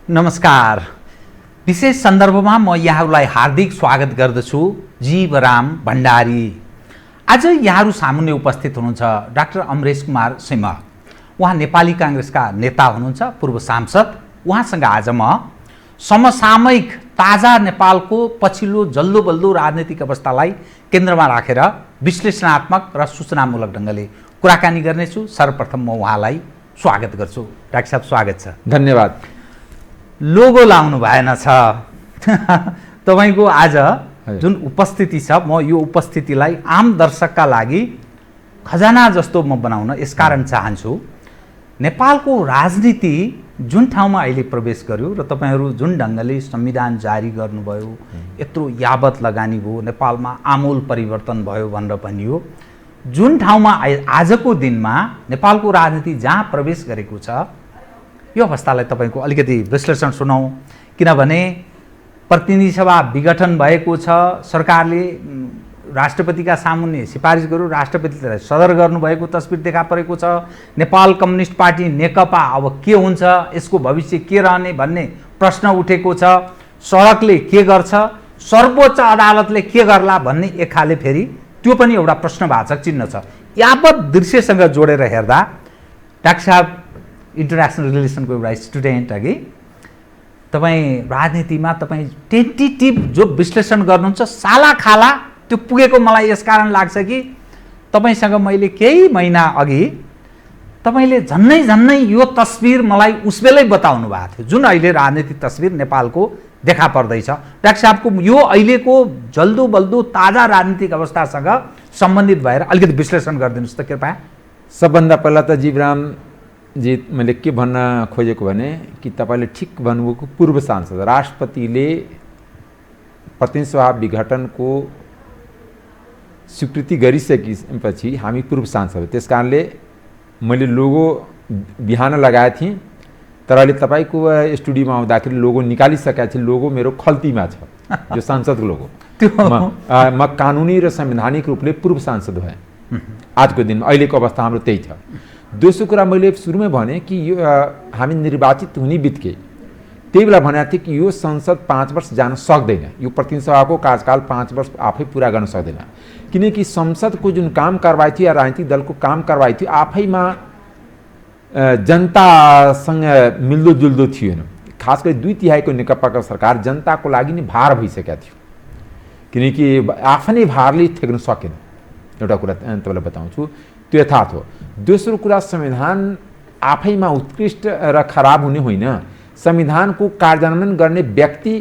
नमस्कार। विशेष सन्दर्भमा म यहाँहरूलाई हार्दिक स्वागत गर्दछु। जीवराम भण्डारी। आज यहाँहरू सामुन्ने उपस्थित हुनुहुन्छ डाक्टर अमरेश कुमार सिंह। उहाँ नेपाली कांग्रेसका नेता हुनुहुन्छ, पूर्व सांसद। उहाँसँग आज म समसामयिक ताजा नेपालको पछिल्लो जल्दो बल्दो राजनीतिक अवस्थालाई केन्द्रमा राखेर विश्लेषणात्मक र सूचनामूलक ढङ्गले कुराकानी गर्नेछु। सर्वप्रथम म उहाँलाई स्वागत गर्छु। डाक्टर साहब, स्वागत छ। धन्यवाद। लोगो लाउनु भएन छ तपाईको आज जुन उपस्थिति छ, म यो उपस्थितिलाई आम दर्शकका लागि खजाना जस्तो म बनाउन यसकारण चाहन्छु। नेपालको राजनीति जुन ठाउँमा अहिले प्रवेश गर्यो र तपाईहरू जुन ढङ्गले संविधान जारी गर्नुभयो, यत्रो यावत लगानी भयो, नेपालमा आमूल परिवर्तन भयो भनेर भनियो, जुन ठाउँमा आजको दिनमा नेपालको राजनीति जहाँ प्रवेश गरेको छ, यो अवस्थालाई तपाईको अलिकति विश्लेषण सुनाऊ। किनभने प्रतिनिधि सभा विघटन भएको छ, सरकारले राष्ट्रपतिका सामुन्ने सिफारिस गर्यो, राष्ट्रपतिले सदर गर्नुभएको तस्बिर देखा परेको छ। नेपाल कम्युनिस्ट पार्टी नेकपा अब के हुन्छ, यसको भविष्य के रहने भन्ने प्रश्न उठेको छ। सडकले के गर्छ, सर्वोच्च अदालतले के गर्ला भन्ने एक खाले फेरि त्यो पनि एउटा प्रश्नवाचक चिन्ह छ। यावत दृश्यसँग जोडेर हेर्दा डाक्टर साहब इन्टरनेसनल रिलेसनको एउटा स्टुडेन्ट अघि तपाईँ राजनीतिमा तपाईँ टेन्टेटिभ जो विश्लेषण गर्नुहुन्छ साला खाला त्यो पुगेको मलाई यसकारण लाग्छ कि तपाईसँग मैले केही महिना अघि तपाईँले झन्नै झन्नै यो तस्बिर मलाई उसबेलै बताउनु भएको थियो, जुन अहिले राजनीतिक तस्बिर नेपालको देखा पर्दैछ। डाक्टर साहबको यो अहिलेको जल्दो बल्दो ताजा राजनीतिक अवस्थासँग सम्बन्धित भएर अलिकति विश्लेषण गरिदिनुहोस् त कृपया। सबभन्दा पहिला त जीवराम जी, मैले के भन्न खोजेको भने कि तपाईँले ठिक भन्नुभएको, पूर्व सांसद राष्ट्रपतिले प्रतिनिधि सभा विघटनको स्वीकृति गरिसकेपछि हामी पूर्व सांसद, त्यस कारणले मैले लोगो बिहान लगाएको थिएँ, तर अहिले तपाईँको स्टुडियोमा आउँदाखेरि लोगो निकालिसकेको थिएँ। लोगो मेरो खल्तीमा छ, जो सांसदको लोगो। म कानुनी र संवैधानिक रूपले पूर्व सांसद भएँ आजको दिनमा। अहिलेको अवस्था हाम्रो त्यही छ। दोस्रो कुरा, मैले सुरुमै भने कि यो हामी निर्वाचित हुने बित्तिकै त्यही बेला भनेको थिएँ कि यो संसद 5 वर्ष जान सक्दैन, यो प्रतिनिधि सभाको कार्यकाल 5 वर्ष आफै पुरा गर्न सक्दैन, किनकि संसदको जुन काम कारवाही थियो या राजनीतिक दलको काम कारवाही थियो आफैमा जनतासँग मिल्दोजुल्दो थिएन। खास गरी 2/3 नेकपाको सरकार जनताको लागि नै भार भइसकेको थियो, किनकि आफ्नै भारले थेक्न सकेन। एउटा कुरा तपाईँलाई बताउँछु, त्यो यथार्थ हो। दोस्रो कुरा, संविधान आफैमा उत्कृष्ट र खराब हुने होइन, संविधानको कार्यान्वयन गर्ने व्यक्ति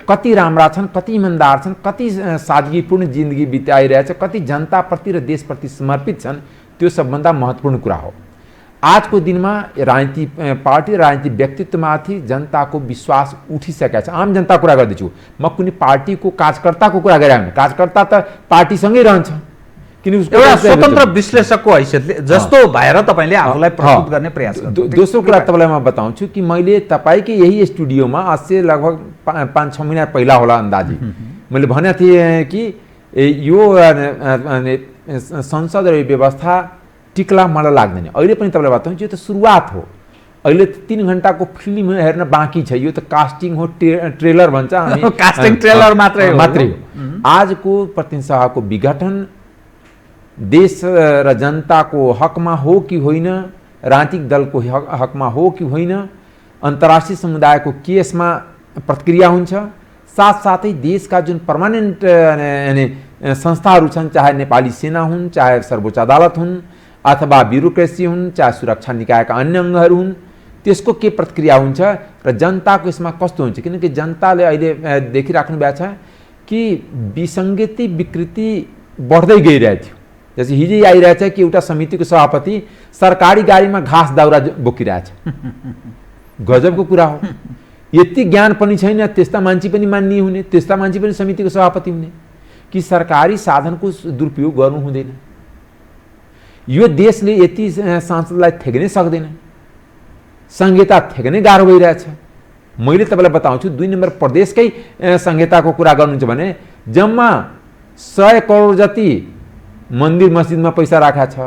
कति राम्रा छन्, कति इमान्दार छन्, कति सादगीपूर्ण जिन्दगी बिताइरहेछ, कति जनताप्रति र देशप्रति समर्पित छन्, त्यो सबभन्दा महत्त्वपूर्ण कुरा हो। आजको दिनमा राजनीतिक पार्टी र राजनीतिक व्यक्तित्वमाथि जनताको विश्वास उठिसकेको छ। आम जनता कुरा गर्दैछु, म कुनै पार्टीको कार्यकर्ताको कुरा गरिरहेको होइन। कार्यकर्ता त पार्टीसँगै रहन्छ, किन उसको एउटा स्वतन्त्र विश्लेषकको हैसियतले जस्तो भएर तपाईँले आफूलाई प्रस्तुत गर्ने प्रयास गर्नु। दोस्रो कुरा तपाईँलाई म बताउँछु कि मैले तपाईँकै यही स्टुडियोमा आज लगभग 5-6 महिना पहिला होला अन्दाजी मैले भनेको थिएँ कि यो संसद र व्यवस्था टिक्ला मलाई लाग्दैन। अहिले पनि तपाईँलाई बताउँछु, यो त सुरुवात हो। अहिले 3 घण्टाको फिल्म हेर्न बाँकी छ, यो त कास्टिङ हो, ट्रेलर भन्छ हामी, कास्टिङ ट्रेलर मात्रै हो। आजको प्रतिनिधि सभाको विघटन देश र जनताको हकमा हो कि होइन, राजनीतिक दलको हकमा हो कि होइन, अन्तर्राष्ट्रिय समुदायको के यसमा प्रतिक्रिया हुन्छ, साथसाथै देशका जुन पर्मानेन्ट संस्थाहरू छन्, चाहे नेपाली सेना हुन्, चाहे सर्वोच्च अदालत हुन्, अथवा ब्युरोक्रेसी हुन्, चाहे सुरक्षा निकायका अन्य अङ्गहरू हुन्, त्यसको के प्रतिक्रिया हुन्छ र जनताको यसमा कस्तो हुन्छ। किनकि जनताले अहिले देखिराख्नु भएको छ कि विसङ्गति विकृति बढ्दै गइरहेको थियो। जस्तै हिजै आइरहेछ कि एउटा समितिको सभापति सरकारी गाडीमा घाँस दाउरा बोकिरहेछ। गजबको कुरा हो। यति ज्ञान पनि छैन, त्यस्ता मान्छे पनि मान्ने हुने, त्यस्ता मान्छे पनि समितिको सभापति हुने कि सरकारी साधनको दुरुपयोग गर्नु हुँदैन। यो देशले यति सांसदलाई थेक्नै सक्दैन, संहिता थेक्नै गाह्रो भइरहेछ। मैले तपाईँलाई बताउँछु, 2 नम्बर प्रदेशकै संहिताको कुरा गर्नुहुन्छ भने जम्मा 100 करोड जति मन्दिर मस्जिदमा पैसा राखेको छ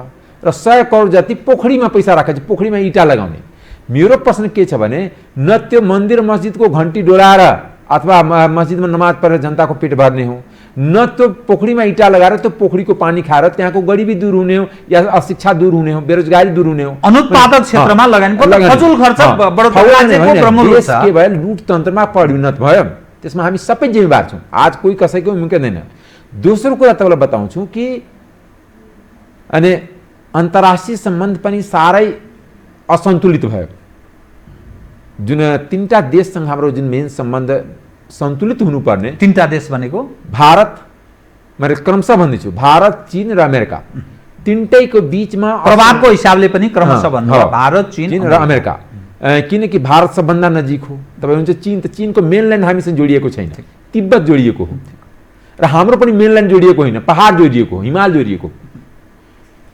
र 100 करोड जति पोखरीमा पैसा राखेको छ, पोखरीमा इँटा लगाउने। मेरो प्रश्न के छ भने न त्यो मन्दिर मस्जिदको घन्टी डोलाएर अथवा मस्जिदमा नमाज पढेर जनताको पेट भर्ने हो, न त्यो पोखरीमा इँटा लगाएर त्यो पोखरीको पानी खाएर त्यहाँको गरिबी दूर हुने हो या अशिक्षा दूर हुने हो, बेरोजगारी दूर हुने हो। अनुत्पादक क्षेत्रमा लगानी फजुल खर्च बढोत्तरीको प्रमुख देश के भयो लुटतन्त्रमा परिणत भयो। त्यसमा हामी सबै जिम्मेवार छौँ। आज कोही कसैको मुक्दैन। दोस्रो कुरा तपाईँलाई बताउँछु कि अनि अन्तर्राष्ट्रिय सम्बन्ध पनि साह्रै असन्तुलित भयो। जुन तीनटा देशसँग हाम्रो जुन मेन सम्बन्ध सन्तुलित हुनुपर्ने, तीनटा देश भनेको भारत, मैले क्रमशः भन्दैछु, भारत, चीन र अमेरिका, तीनटैको बीचमा प्रभावको हिसाबले पनि क्रमशः भन्नु भारत, चीन र अमेरिका। किनकि भारत सबभन्दा नजिक हो। तपाईँ हुन्छ चीन, त चीनको मेनल्यान्ड हामीसँग जोडिएको छैन, तिब्बत जोडिएको हो र हाम्रो पनि मेनल्यान्ड जोडिएको होइन, पहाड जोडिएको हो, हिमाल जोडिएको।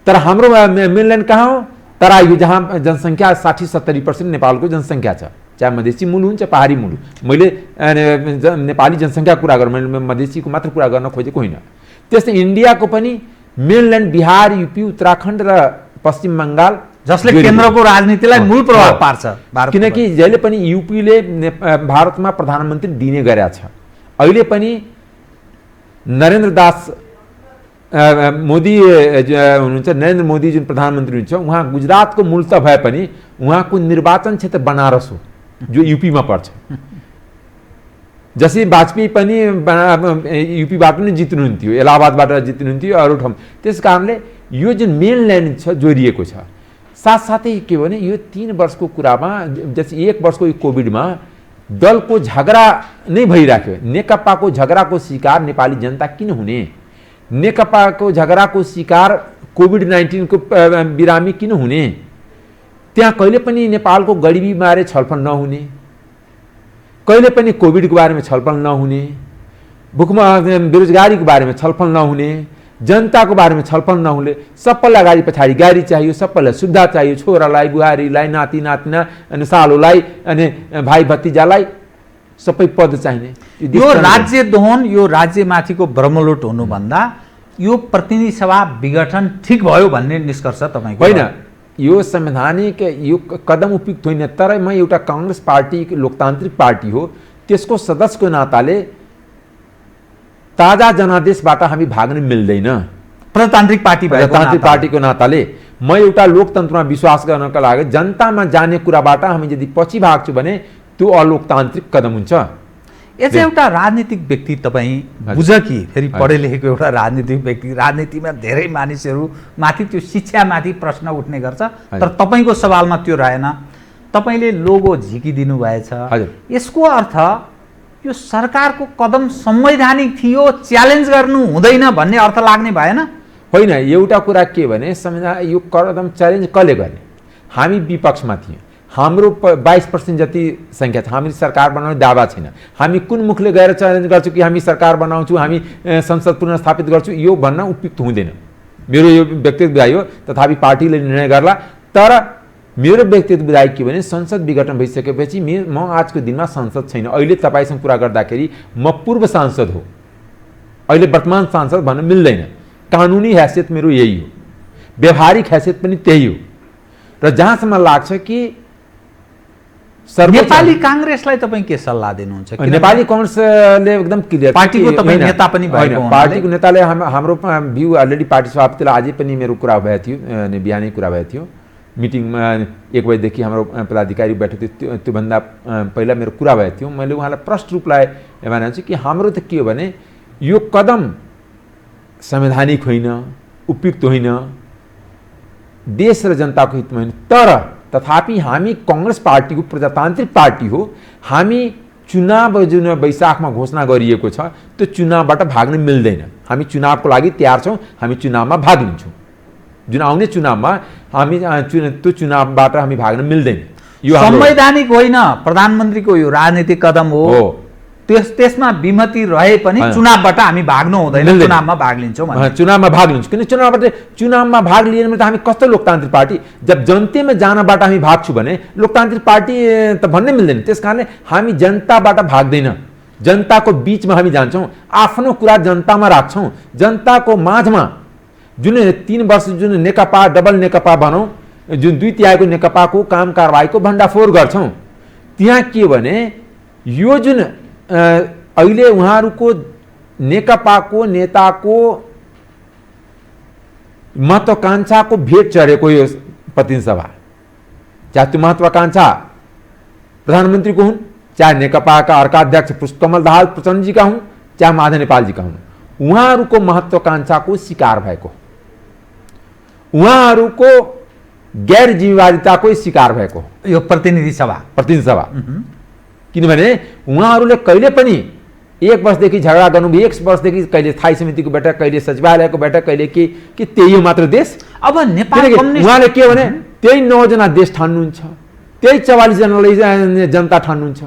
तर हाम्रो मेनल्यान्ड कहाँ हो? तराई हो, जहाँ जनसङ्ख्या 60-70% नेपालको जनसङ्ख्या छ, चाहे मधेसी मूल हुन्छ पहाडी मूल। मैले नेपाली जनसङ्ख्या कुरा गरेँ, मैले मधेसीको मात्र कुरा गर्न खोजेको होइन। त्यस्तै इन्डियाको पनि मेनल्यान्ड बिहार, युपी, उत्तराखण्ड र पश्चिम बङ्गाल, जसले केन्द्रको राजनीतिलाई मूल प्रभाव पार्छ। किनकि जहिले पनि युपीले भारतमा प्रधानमन्त्री दिने गरेका छ। अहिले पनि नरेन्द्र दास मोदी हुनुहुन्छ, नरेन्द्र मोदी जुन प्रधानमन्त्री हुनुहुन्छ, उहाँ गुजरातको मूल त भए पनि उहाँको निर्वाचन क्षेत्र बनारस हो, जो युपीमा पर्छ। जसरी वाजपेयी पनि युपीबाट नै जित्नुहुन्थ्यो, इलाहाबादबाट जित्नुहुन्थ्यो, अरू ठाउँ। त्यस कारणले यो जुन मेनल्यान्ड छ जोडिएको छ। साथसाथै के भने यो 3 वर्षको कुरामा, जस्तै 1 वर्षको यो कोभिडमा दलको झगडा नै भइराख्यो। नेकपाको झगडाको शिकार नेपाली जनता किन हुने? नेकपाको झगडाको शिकार कोभिड-19 को बिरामी किन हुने? त्यहाँ कहिले पनि नेपालको गरिबी बारे छलफल नहुने, कहिले पनि कोभिडको बारेमा छलफल नहुने, बेरोजगारीको बारेमा छलफल नहुने, जनताको बारेमा छलफल नहुने। सबैलाई अगाडि पछाडि गाडी चाहियो, सबैलाई सुविधा चाहियो, छोरालाई, बुहारीलाई, नाति नातिना अनि सालोलाई अनि भाइ भतिजालाई सबै पद चाहिने। यो राज्य दोहन, यो राज्यमाथिको ब्रह्मलुट हुनुभन्दा यो प्रतिनिधि सभा विघटन ठिक भयो भन्ने निष्कर्ष तपाईँको होइन? यो संवैधानिक यो कदम उपयुक्त होइन। तर म एउटा काङ्ग्रेस पार्टी लोकतान्त्रिक पार्टी हो, त्यसको सदस्यको नाताले ताजा जनादेशबाट हामी भाग्न मिल्दैन। प्रजातान्त्रिक पार्टीको नाताले म एउटा लोकतन्त्रमा विश्वास गर्नका लागि जनतामा जाने कुराबाट हामी यदि पछि भाग्छौँ भने त्यो अलोकतान्त्रिक कदम हुन्छ। एज एउटा राजनीतिक व्यक्ति तपाईँ बुझ कि फेरि पढे लेखेको एउटा राजनीतिक व्यक्ति, राजनीतिमा धेरै मानिसहरू माथि त्यो शिक्षामाथि प्रश्न उठ्ने गर्छ, तर तपाईँको सवालमा त्यो रहेन। तपाईँले लोगो झिकिदिनु भएछ। यसको अर्थ यो सरकारको कदम संवैधानिक थियो, च्यालेन्ज गर्नु हुँदैन भन्ने अर्थ लाग्ने भएन? होइन, एउटा कुरा के भने संविधान यो कदम च्यालेन्ज कसले गर्ने? हामी विपक्षमा थियौँ, हाम्रो 22% जति सङ्ख्या छ, हामी सरकार बनाउने दावा छैन। हामी कुन मुखले गएर च्यालेन्ज गर्छौँ कि हामी सरकार बनाउँछौँ, हामी संसद पुनर्स्थापित गर्छौँ, यो भन्न उपयुक्त हुँदैन। मेरो यो व्यक्तिगत बुझाइ हो, तथापि पार्टीले निर्णय गर्ला। तर मेरो व्यक्तिगत बुझाइ के भने संसद विघटन भइसकेपछि म आजको दिनमा सांसद छैन। अहिले तपाईँसँग कुरा गर्दाखेरि म पूर्व सांसद हो, अहिले वर्तमान सांसद भन्न मिल्दैन। कानुनी हैसियत मेरो यही हो, व्यवहारिक हैसियत पनि त्यही हो। र जहाँसम्म लाग्छ कि नेपाली काङ्ग्रेसलाई तपाईँ के सल्लाह दिनुहुन्छ? नेपाली काङ्ग्रेसले एकदम क्लियर, पार्टीको तपाईँ नेता पनि भएको हुनाले पार्टीको नेताले हाम्रो भ्यू अलरेडी पार्टी सभापतिलाई अझै पनि मेरो कुरा भएको थियो, बिहानै कुरा भएको थियो। मिटिङमा 1 बजेदेखि हाम्रो पदाधिकारी बैठक थियो, त्योभन्दा पहिला मेरो कुरा भएको थियो। मैले उहाँलाई प्रष्ट रूपलाई भनेको छु कि हाम्रो त के हो भने यो कदम संवैधानिक होइन, उपयुक्त होइन, देश र जनताको हितमा होइन। तर तथापि हामी काङ्ग्रेस पार्टीको प्रजातान्त्रिक पार्टी हो। हामी चुनाव जुन वैशाखमा घोषणा गरिएको छ त्यो चुनावबाट भाग्न मिल्दैन। हामी चुनावको लागि तयार छौँ, हामी चुनावमा भाग लिन्छौँ। जुन आउने चुनावमा हामी त्यो चुनावबाट हामी भाग्न मिल्दैन। यो संवैधानिक होइन, प्रधानमन्त्रीको यो राजनीतिक कदम हो। त्यसमा विमति रहे पनि चुनावबाट हामी भाग्नु हुँदैन, चुनावमा भाग लिन्छौँ। चुनावमा भाग लिन्छौँ किन? चुनावमा भाग लिएन भने त हामी कस्तो लोकतान्त्रिक पार्टी? जब जनतामा जानबाट हामी भाग्छौँ भने लोकतान्त्रिक पार्टी त भन्नै मिल्दैन। त्यस कारणले हामी जनताबाट भाग्दैन, जनताको बिचमा हामी जान्छौँ, आफ्नो कुरा जनतामा राख्छौँ। जनताको माझमा जुन 3 वर्ष जुन नेकपा डबल नेकपा भनौँ, जुन 2/3 नेकपाको काम कारबाहीको भण्डाफोर गर्छौँ। त्यहाँ के भने यो जुन अहिले उहाँहरूको नेकपाको नेताको महत्वाकांक्षाको भेट चढेको यो प्रतिनिधि सभा, चाहे त्यो महत्वाकांक्षा प्रधानमन्त्रीको हुन्, चाहे नेकपाका अर्का अध्यक्ष पुष्पकमल दाहाल प्रचण्डजीका हुन्, चाहे माधव नेपालजीका हुन्, उहाँहरूको महत्वाकांक्षाको शिकार भएको, उहाँहरूको गैर जिम्मेवारिताको शिकार भएको यो प्रतिनिधि सभा किनभने उहाँहरूले कहिले पनि 1 वर्षदेखि झगडा गर्नुभयो, 1 वर्षदेखि कहिले स्थायी समितिको बैठक, कहिले सचिवालयको बैठक, कहिले के त्यही हो मात्र देश। अब नेपाल उहाँले के भने त्यही 9 जना देश ठान्नुहुन्छ, त्यही 44 जनाले जनता ठान्नुहुन्छ।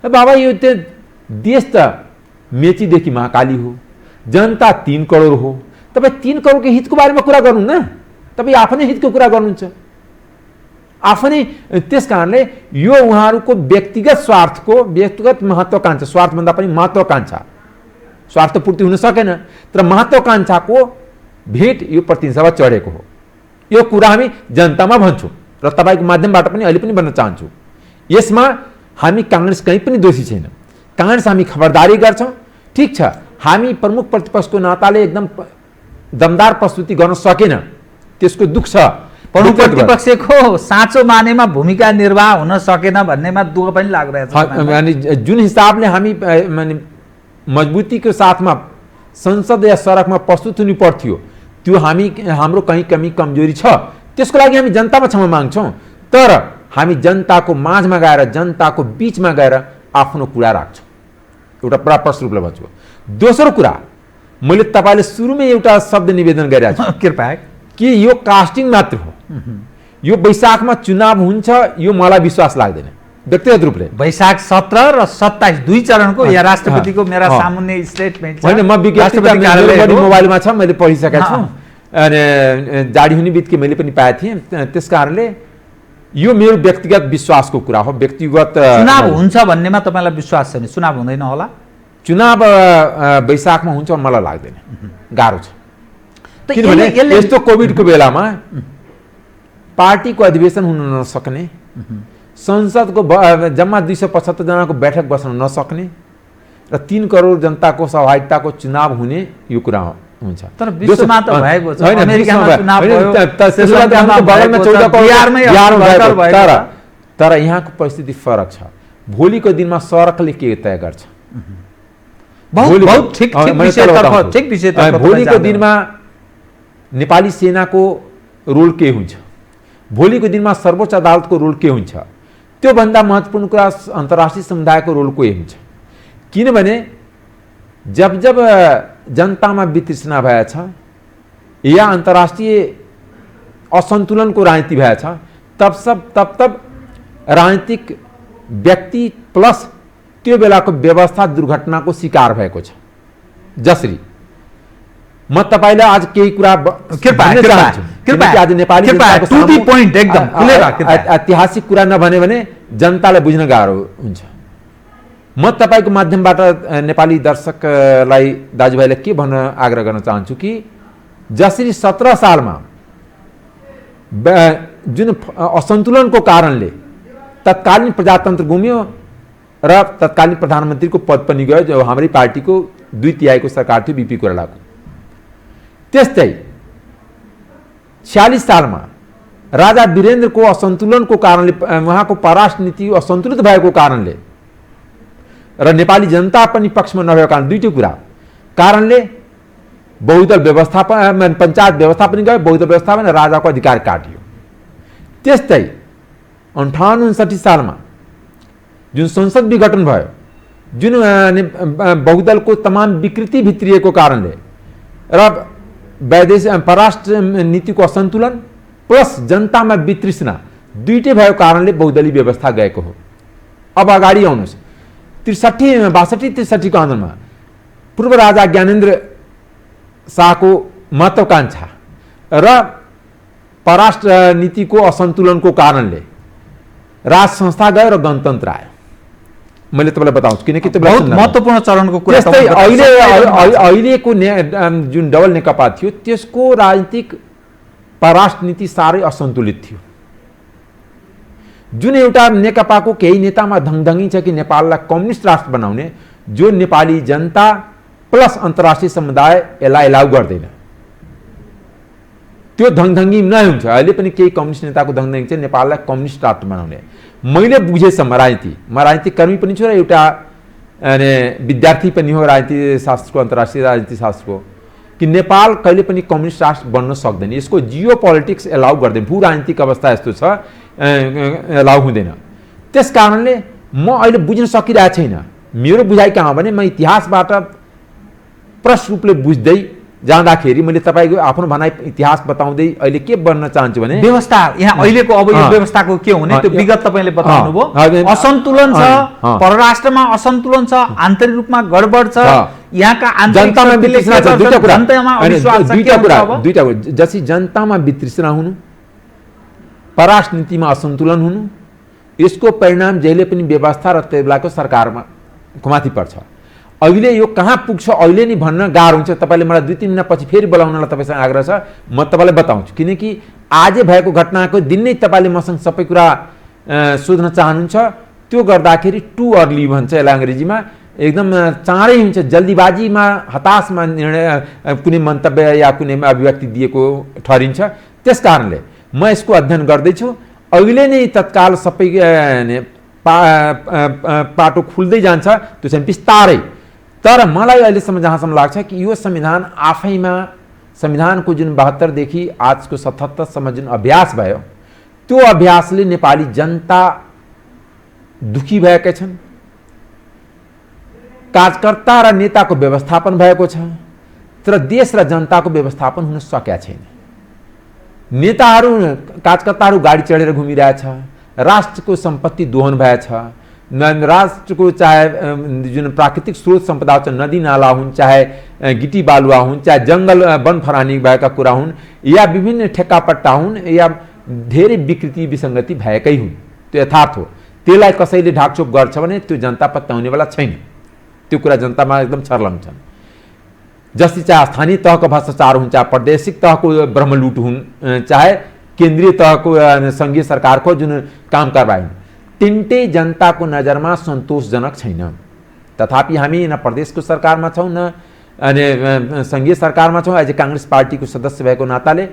बाबा यो त्यो देश त मेचीदेखि महाकाली हो, जनता 3 करोड हो। तपाईँ 3 करोडको हितको बारेमा कुरा गर्नु न, तपाईँ आफ्नै हितको कुरा गर्नुहुन्छ आफ्नै। त्यस कारणले यो उहाँहरूको व्यक्तिगत स्वार्थको व्यक्तिगत महत्वाकांक्षा, स्वार्थभन्दा पनि महत्वाकांक्षा, स्वार्थ पूर्ति हुन सकेन तर महत्वाकांक्षाको भेट यो प्रतिनिधि सभा चढेको हो। यो कुरा हामी जनतामा भन्छौँ र तपाईँको माध्यमबाट पनि अहिले पनि भन्न चाहन्छु। यसमा हामी काङ्ग्रेस कहीँ पनि दोषी छैन। काङ्ग्रेस हामी खबरदारी गर्छौँ, ठिक छ, हामी प्रमुख प्रतिपक्षको नाताले एकदम दमदार प्रस्तुति गर्न सकेन, त्यसको दुःख छ। प्रमुख प्रतिपक्षको साँचो मानेमा भूमिका निर्वाह हुन सकेन भन्नेमा दुःख पनि लागिरहेछ। अनि जुन हिसाबले हामी मजबुतीको साथमा संसद या सडकमा प्रस्तुत हुनु पर्थ्यो, त्यो हाम्रो कहीँ कमी कमजोरी छ, त्यसको लागि हामी जनतामा क्षमा माग्छौँ। तर हामी जनताको माझमा गएर, जनताको बिचमा गएर आफ्नो कुरा राख्छौँ, एउटा बडा प्रष्ट रूपले भन्छु। दोस्रो कुरा, मैले तपाईँले सुरुमै एउटा शब्द निवेदन गरिरहेको छु, कृपया, कि यो कास्टिङ मात्र हो। यो वैशाखमा चुनाव हुन्छ यो मलाई विश्वास लाग्दैन व्यक्तिगत रूपले। वैशाख 17 र 27 दुई चरणको या राष्ट्रपतिको मेरा सामुन्ने स्टेटमेन्ट छ। होइन, म विज्ञप्ति मोबाइलमा छ, मैले पढिसकेको छु अनि जाडी हुने बित्तिकै मैले पनि पाएको थिएँ। त्यस कारणले यो मेरो व्यक्तिगत विश्वासको कुरा हो। व्यक्तिगत चुनाव हुन्छ भन्नेमा तपाईँलाई विश्वास छैन? चुनाव हुँदैन होला? चुनाव वैशाखमा हुन्छ मलाई लाग्दैन, गाह्रो छ। किनभने यस्तो कोभिडको बेलामा पार्टीको अधिवेशन हुन नसक्ने, संसदको जम्मा 275 जनाको बैठक बस्न नसक्ने र 3 करोड जनताको सहभागिताको चुनाव हुने यो कुरा हुन्छ। तर विश्वमा त भएको छ, अमेरिकामा चुनाव भयो, तर यहाँको परिस्थिति फरक छ। भोलिको दिनमा सरकारले के तय गर्छ? भोलिको दिनमा नेपाली सेनाको रोल के हुन्छ, भोलिको दिनमा सर्वोच्च अदालतको रोल के हुन्छ, त्योभन्दा महत्त्वपूर्ण कुरा अन्तर्राष्ट्रिय समुदायको रोल के हुन्छ। किनभने जब जब जनतामा वितृष्णा भएछ या अन्तर्राष्ट्रिय असन्तुलनको राजनीति भएछ, तब राजनीतिक व्यक्ति प्लस त्यो बेलाको व्यवस्था दुर्घटनाको शिकार भएको छ। जसरी म तपाईलाई आज केही कुरा आज नेपाली ऐतिहासिक कुरा नभने भने जनतालाई बुझ्न गाह्रो हुन्छ। म तपाईको माध्यमबाट नेपाली दर्शकलाई, दाजुभाइलाई के भन्न आग्रह गर्न चाहन्छु कि जसरी 17 सालमा जुन असन्तुलनको कारणले तत्कालीन प्रजातन्त्र गुम्यो र तत्कालीन प्रधानमन्त्रीको पद पनि गयो, जो हाम्रै पार्टीको 2/3 सरकार थियो बीपी कोइरालाको। त्यस्तै 46 सालमा राजा वीरेन्द्रको असन्तुलनको कारणले, उहाँको परराष्ट्र नीति असन्तुलित भएको कारणले र नेपाली जनता पनि पक्षमा नभएको कारण, दुईटै कुरा कारणले बहुदल व्यवस्थापन, पञ्चायत व्यवस्था पनि गयो, बहुदल व्यवस्थापन राजाको अधिकार काटियो। त्यस्तै 58-59 सालमा जुन संसद विघटन भयो, जुन बहुदलको तमाम विकृति भित्रिएको कारणले र वैदेशिक परराष्ट्र नीतिको असन्तुलन प्लस जनतामा वितृष्णा दुईटै भएको कारणले बहुदलीय व्यवस्था गएको हो। अब अगाडि आउनुहोस्, 62-63 को आन्दोलनमा पूर्व राजा ज्ञानेन्द्र शाहको महत्वाकांक्षा र परराष्ट्र नीतिको असन्तुलनको कारणले राज संस्था गयो र गणतन्त्र आयो। मैले तपाईलाई बताउँछु किनकि त्यो बहुत महत्त्वपूर्ण चरणको कुरा। अहिलेको जुन डबल नेकपा थियो त्यसको राजनीतिक परराष्ट्र नीति साह्रै असन्तुलित थियो। जुन एउटा नेकपाको केही नेतामा धङधङी छ कि नेपाललाई कम्युनिस्ट राष्ट्र बनाउने, जो नेपाली जनता प्लस अन्तर्राष्ट्रिय समुदाय यसलाई एलाउ गर्दैन। त्यो धङधङी नै हुन्छ। अहिले पनि केही कम्युनिस्ट नेताको धङधङी चाहिँ नेपाललाई कम्युनिस्ट राष्ट्र बनाउने। मैले बुझेसम्म राजनीति कर्मी पनि छु र एउटा विद्यार्थी पनि हो राजनीति शास्त्रको, अन्तर्राष्ट्रिय राजनीति शास्त्रको, कि नेपाल कहिले पनि कम्युनिस्ट राष्ट्र बन्न सक्दैन। यसको जियो पोलिटिक्स एलाउ गर्दैन। भू राजनीतिक अवस्था यस्तो छ, एलाउ हुँदैन। त्यस कारणले म अहिले बुझ्न सकिरहेको छैन। मेरो बुझाइ कहाँ भने म इतिहासबाट प्रष्ट रूपले बुझ्दै जाँदाखेरि मैले तपाईँको आफ्नो भनाइ इतिहास बताउँदै अहिले के बन्न चाहन्छु भने व्यवस्था यहाँ अहिलेको अब यो व्यवस्थाको के हुने त्यो विगत तपाईँले बताउनु भयो। असन्तुलन छ, परराष्ट्रमा असन्तुलन छ, आन्तरिक रूपमा गडबड छ, यहाँका जनतामा वितृष्णा छ। दुईटा कुरा जसरी जनतामा वितृष्णा हुनु, परराष्ट्र नीतिमा असन्तुलन हुनु, यसको परिणाम जहिले पनि व्यवस्था र त्यो बेलाको सरकारमा माथि पर्छ। अहिले यो कहाँ पुग्छ अहिले नि भन्न गाह्रो हुन्छ। तपाईँले मलाई 2-3 मिनट पछि फेरि बोलाउनलाई तपाईँसँग आग्रह छ, म तपाईँलाई बताउँछु। किनकि आजै भएको घटनाको दिन नै तपाईँले मसँग सबै कुरा सोध्न चाहनुहुन्छ। त्यो गर्दाखेरि टु अर्ली भन्छ यसलाई अङ्ग्रेजीमा, एकदम चाँडै हुन्छ। जल्दीबाजीमा हताशमा निर्णय कुनै मन्तव्य या कुनै अभिव्यक्ति दिएको ठहरिन्छ। त्यस कारणले म यसको अध्ययन गर्दैछु। अहिले नै तत्काल सबै पाटो खुल्दै जान्छ, त्यो चाहिँ बिस्तारै। तर मलाई अहिलेसम्म जहाँसम्म लाग्छ कि यो संविधान आफैमा, संविधानको जुन 72 देखि आजको 77 सम्म जुन अभ्यास भयो, त्यो अभ्यासले नेपाली जनता दुखी भएका छन्। कार्यकर्ता र नेताको व्यवस्थापन भएको छ, तर देश र जनताको व्यवस्थापन हुन सकेका छैन। नेताहरू, कार्यकर्ताहरू गाडी चढेर घुमिरहेछ, राष्ट्रको सम्पत्ति दोहन भएछ, राष्ट्रको चाहे जुन प्राकृतिक स्रोत सम्पदा छ, नदी नाला हुन्, चाहे गिटी बालुवा हुन्, चाहे जङ्गल वन फरानी भएका कुरा हुन्, या विभिन्न ठेक्कापट्टा हुन्, या धेरै विकृति विसङ्गति भएकै हुन्, त्यो यथार्थ हो। त्यसलाई कसैले ढाकछोप गर्छ भने त्यो जनता पत्याउनेवाला छैन। त्यो कुरा जनतामा एकदम छर्लङ छन्। जस्तै चाहे स्थानीय तहको भ्रष्टाचार हुन्छ, चाहे प्रादेशिक तहको ब्रह्मलुट हुन्, चाहे केन्द्रीय तहको सङ्घीय सरकारको जुन काम कारबाही हुन्, तिनटै जनताको नजरमा सन्तोषजनक छैन। तथापि हामी न प्रदेशको सरकारमा छौँ, न सङ्घीय सरकारमा छौँ। एज ए काङ्ग्रेस पार्टीको सदस्य भएको नाताले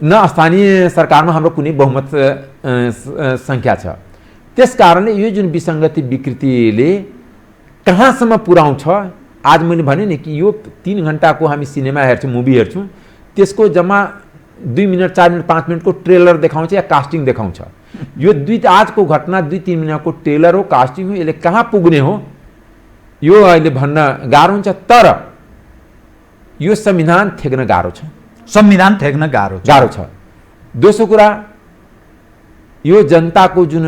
न स्थानीय सरकारमा हाम्रो कुनै बहुमत सङ्ख्या छ। त्यस कारणले यो जुन विसङ्गति विकृतिले कहाँसम्म पुर्याउँछ। आज मैले भने नि कि यो 3 घन्टाको हामी सिनेमा हेर्छौँ, मुभी हेर्छौँ, त्यसको जम्मा 2 मिनट, 4 मिनट, 5 मिनटको ट्रेलर देखाउँछ या कास्टिङ देखाउँछ। यो आजको घटना 2-3 मिनटको ट्रेलर हो, कास्टिङ हो। यसले कहाँ पुग्ने हो यो अहिले भन्न गाह्रो हुन्छ। तर यो संविधान थेग्न गाह्रो छ। संविधान थेग्न गाह्रो छ। दोस्रो कुरा, यो जनताको जुन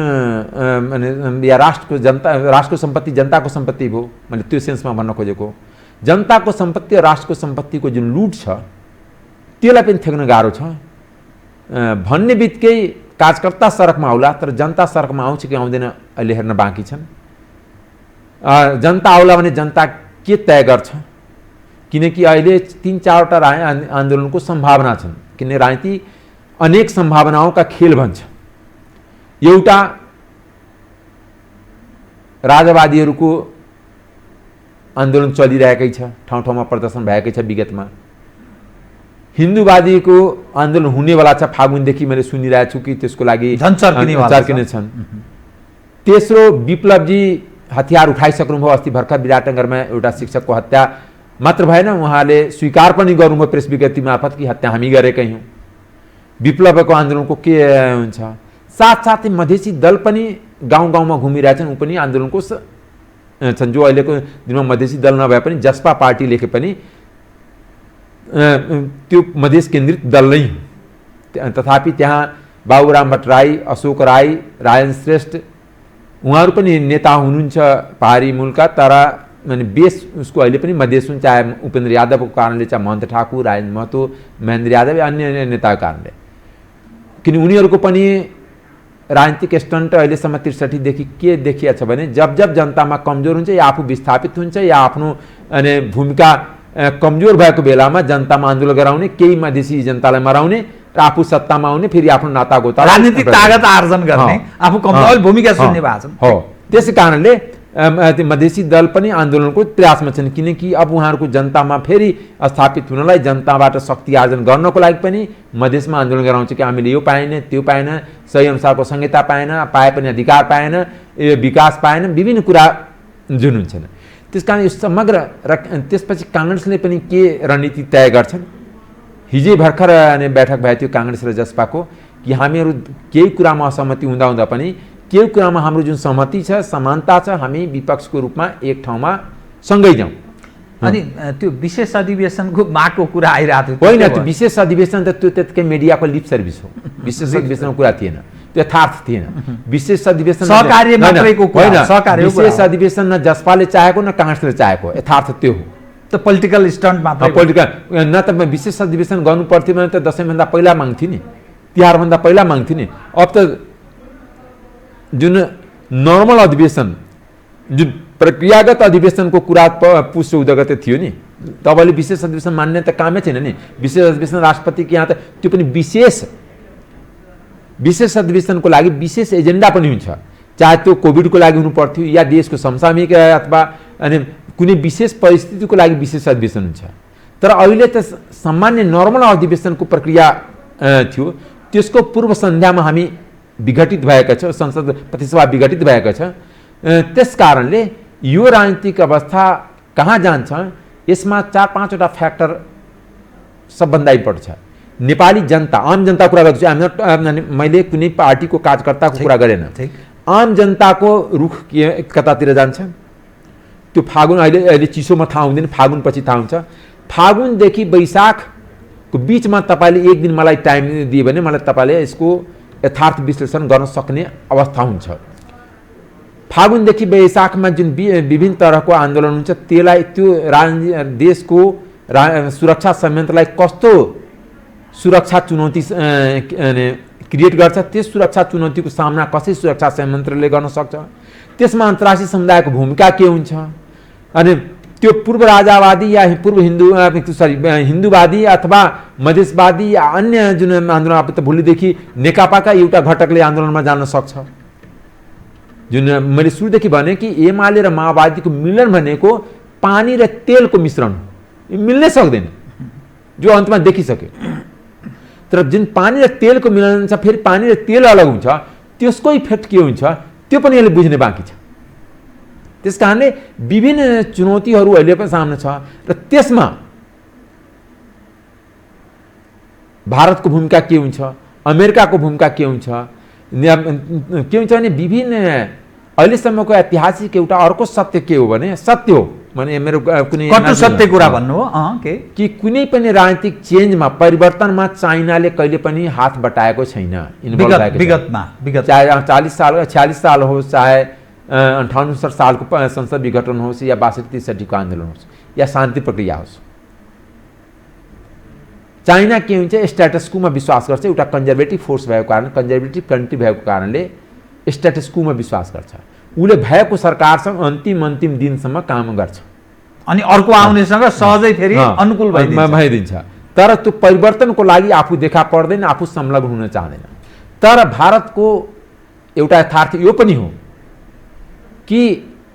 या राष्ट्रको सम्पत्ति जनताको सम्पत्ति भयो, मैले त्यो सेन्समा भन्न खोजेको। जनताको सम्पत्ति र राष्ट्रको सम्पत्तिको जुन लुट छ, त्यसलाई पनि थेग्न गाह्रो छ। भन्ने बित्तिकै कार्यकर्ता सडकमा आउला, तर जनता सडकमा आउँछ कि आउँदैन अहिले हेर्न बाँकी छन्। जनता आउला भने जनता के तय गर्छ, किनकि अहिले 3-4वटा आन्दोलनको सम्भावना छन्। किन राजनीति अनेक सम्भावनाओं का खेल भन्छ। एउटा राजावादीहरूको आन्दोलन चलिरहेकै छ, ठाउँ ठाउँमा प्रदर्शन भएकै छ। विगतमा हिन्दूवादीको आन्दोलन हुनेवाला छ। फागुनदेखि मैले सुनिरहेको छु कि त्यसको लागि चर्किने छन्। तेस्रो, विप्लवजी हतियार उठाइसक्नुभयो। अस्ति भर्खर विराटनगरमा एउटा शिक्षकको हत्या मात्र भएन, उहाँले स्वीकार पनि गर्नुभयो प्रेस विज्ञप्ति मार्फत कि हत्या हामी गरेकै हौँ। विप्लवको आन्दोलनको के हुन्छ? साथसाथै मधेसी दल पनि गाउँ गाउँमा घुमिरहेछन्, ऊ पनि आन्दोलनको छन्। जो अहिलेको दिनमा मधेसी दल नभए पनि जसपा पार्टी लेखे पनि त्यो मधेस केन्द्रित दल नै हो। तथापि त्यहाँ बाबुराम भट्टराई, अशोक राई, राजन श्रेष्ठ उहाँहरू पनि नेता हुनुहुन्छ पहाडी मूलका, तर माने बेस उसको अहिले पनि मधेस हुन्। चाहे उपेन्द्र यादवको कारणले, चाहे महन्त ठाकुर, राजेन्द्र महतो, महेन्द्र यादव, अन्य नेताको कारणले, किन उनीहरूको पनि राजनीतिक स्टन्ट अहिलेसम्म 63 देखि के देखिया छ भने जब जब जनतामा कमजोर हुन्छ या आफू विस्थापित हुन्छ या आफ्नो भूमिका कमजोर भएको बेलामा जनतामा आन्दोलन गराउने, केही मधेसी जनतालाई मराउने र आफू सत्तामा आउने फेरि आफ्नो नातागोता राजनीतिक ताकत आर्जन गर्ने आफू कमजोर भूमिका सुन्ने भएको छन्। हो, त्यसै कारणले मधेसी दल पनि आन्दोलनको प्रयासमा छन्, किनकि अब उहाँहरूको जनतामा फेरि स्थापित हुनलाई, जनताबाट शक्ति आर्जन गर्नको लागि पनि मधेसमा आन्दोलन गराउँछ कि हामीले यो पाएन, त्यो पाएन, सही अनुसारको संहिता पाएन, पाए पनि अधिकार पाएन, यो विकास पाएन, विभिन्न कुरा जुन हुन्छन्। त्यस कारण यो समग्र र त्यसपछि काङ्ग्रेसले पनि के रणनीति तय गर्छन्। हिजै भर्खर बैठक भएको थियो काङ्ग्रेस र जसपाको कि हामीहरू केही कुरामा असहमति हुँदा हुँदा पनि केही कुरामा हाम्रो जुन सहमति छ, समानता छ, हामी विपक्षको रूपमा एक ठाउँमा सँगै जाउँ। अनि त्यो विशेष अधिवेशनको मागको कुरा आइरहेको थियो। होइन, त्यो विशेष अधिवेशन त त्यो त्यतिकै मिडियाको लिप सर्भिस हो। विशेष अधिवेशनको कुरा थिएन, त्यो यथार्थ थिएन। विशेष अधिवेशन सहकार्य मात्रैको कुरा, सहकार्य विशेष अधिवेशन न जसपाले चाहेको न काङ्ग्रेसले चाहेको, यथार्थ त्यो हो। त पोलिटिकल स्टन्ट मात्र, पोलिटिकल न त विशेष अधिवेशन गर्नु पर्थ्यो भने त दसैँभन्दा पहिला माग्थ्यो नि, तिहारभन्दा पहिला माग्थ्यो नि। अब त जुन नर्मल अधिवेशन, जुन प्रक्रियागत अधिवेशनको कुरा पुस 14 गते थियो नि, तपाईँले विशेष अधिवेशन मान्ने त कामै छैन नि। विशेष अधिवेशन राष्ट्रपतिको यहाँ त त्यो पनि विशेष अधिवेशनको लागि विशेष एजेन्डा पनि हुन्छ, चाहे त्यो कोभिडको लागि हुनु पर्थ्यो या देशको समसामयिक अथवा अनि कुनै विशेष परिस्थितिको लागि विशेष अधिवेशन हुन्छ। तर अहिले त सामान्य नर्मल अधिवेशनको प्रक्रिया थियो, त्यसको पूर्व सन्ध्यामा हामी विघटित भएका छ, संसद प्रतिसभा विघटित भएका छ। त्यस कारणले यो राजनीतिक अवस्था कहाँ जान्छ, यसमा 4-5वटा फ्याक्टर सबभन्दा इम्पोर्टेन्ट छ। नेपाली जनता, आम जनता कुरा गर्छु, मैले कुनै पार्टीको कार्यकर्ताको कुरा गरेन। आम जनताको रुख कतातिर जान्छ त्यो फागुन, अहिले चिसोमा थाहा हुँदैन, फागुन पछि थाहा हुन्छ। फागुनदेखि वैशाखको बिचमा तपाईँले एक दिन मलाई टाइम दियो भने मलाई तपाईँले यसको यथार्थ विश्लेषण गर्न सक्ने अवस्था हुन्छ। फागुनदेखि वैशाखमा जुन विभिन्न तरहको आन्दोलन हुन्छ, त्यसलाई त्यो देशको सुरक्षा संयन्त्रलाई कस्तो सुरक्षा चुनौती क्रिएट गर्छ, त्यस सुरक्षा चुनौतीको सामना कसरी सुरक्षा संयन्त्रले गर्न सक्छ, त्यसमा अन्तर्राष्ट्रिय समुदायको भूमिका के हुन्छ। अनि त्यो पूर्व राजावादी या पूर्व हिन्दूवादी अथवा मधेसवादी या अन्य जुन आन्दोलन, अब त भोलिदेखि नेकपाका एउटा घटकले आन्दोलनमा जान सक्छ। जुन मैले सुरुदेखि भने कि एमाले र माओवादीको मिलन भनेको पानी र तेलको मिश्रण हो, मिल्नै सक्दैन, जो अन्तमा देखिसक्यो। तर जुन पानी र तेलको मिलन छ, फेरि पानी र तेल अलग हुन्छ, त्यसको इफेक्ट के हुन्छ त्यो पनि यसले बुझ्ने बाँकी छ। त्यस कारणले विभिन्न चुनौतीहरू अहिले पनि सामने छ र त्यसमा भारतको भूमिका के हुन्छ, अमेरिकाको भूमिका के हुन्छ भने विभिन्न अहिलेसम्मको ऐतिहासिक एउटा अर्को सत्य के हो भने, सत्य हो भने मेरो कुनै कटु सत्य कुरा भन्नु हो कि कुनै पनि राजनीतिक चेन्जमा, परिवर्तनमा चाइनाले कहिले पनि हात बटाएको छैन। विगतमा चाहे 40 साल 46 साल होस्, चाहे 58 सालको संसद विघटन होस्, या 62-63 को आन्दोलन होस्, या शान्ति प्रक्रिया होस्। चाइना के हुन्छ, स्ट्याटस कोमा विश्वास गर्छ। एउटा कन्जर्भेटिभ फोर्स भएको कारण, कन्जर्भेटिभ कन्ट्री भएको कारणले स्ट्याटस कोमा विश्वास गर्छ। उसले भएको सरकारसँग अन्तिम दिनसम्म काम गर्छ, अनि अर्को आउनेसँग सहजै फेरि अनुकूल भइदिन्छ। तर त्यो परिवर्तनको लागि आफू देखा पर्दैन, आफू संलग्न हुन चाहँदैन। तर भारतको एउटा यथार्थ यो पनि हो कि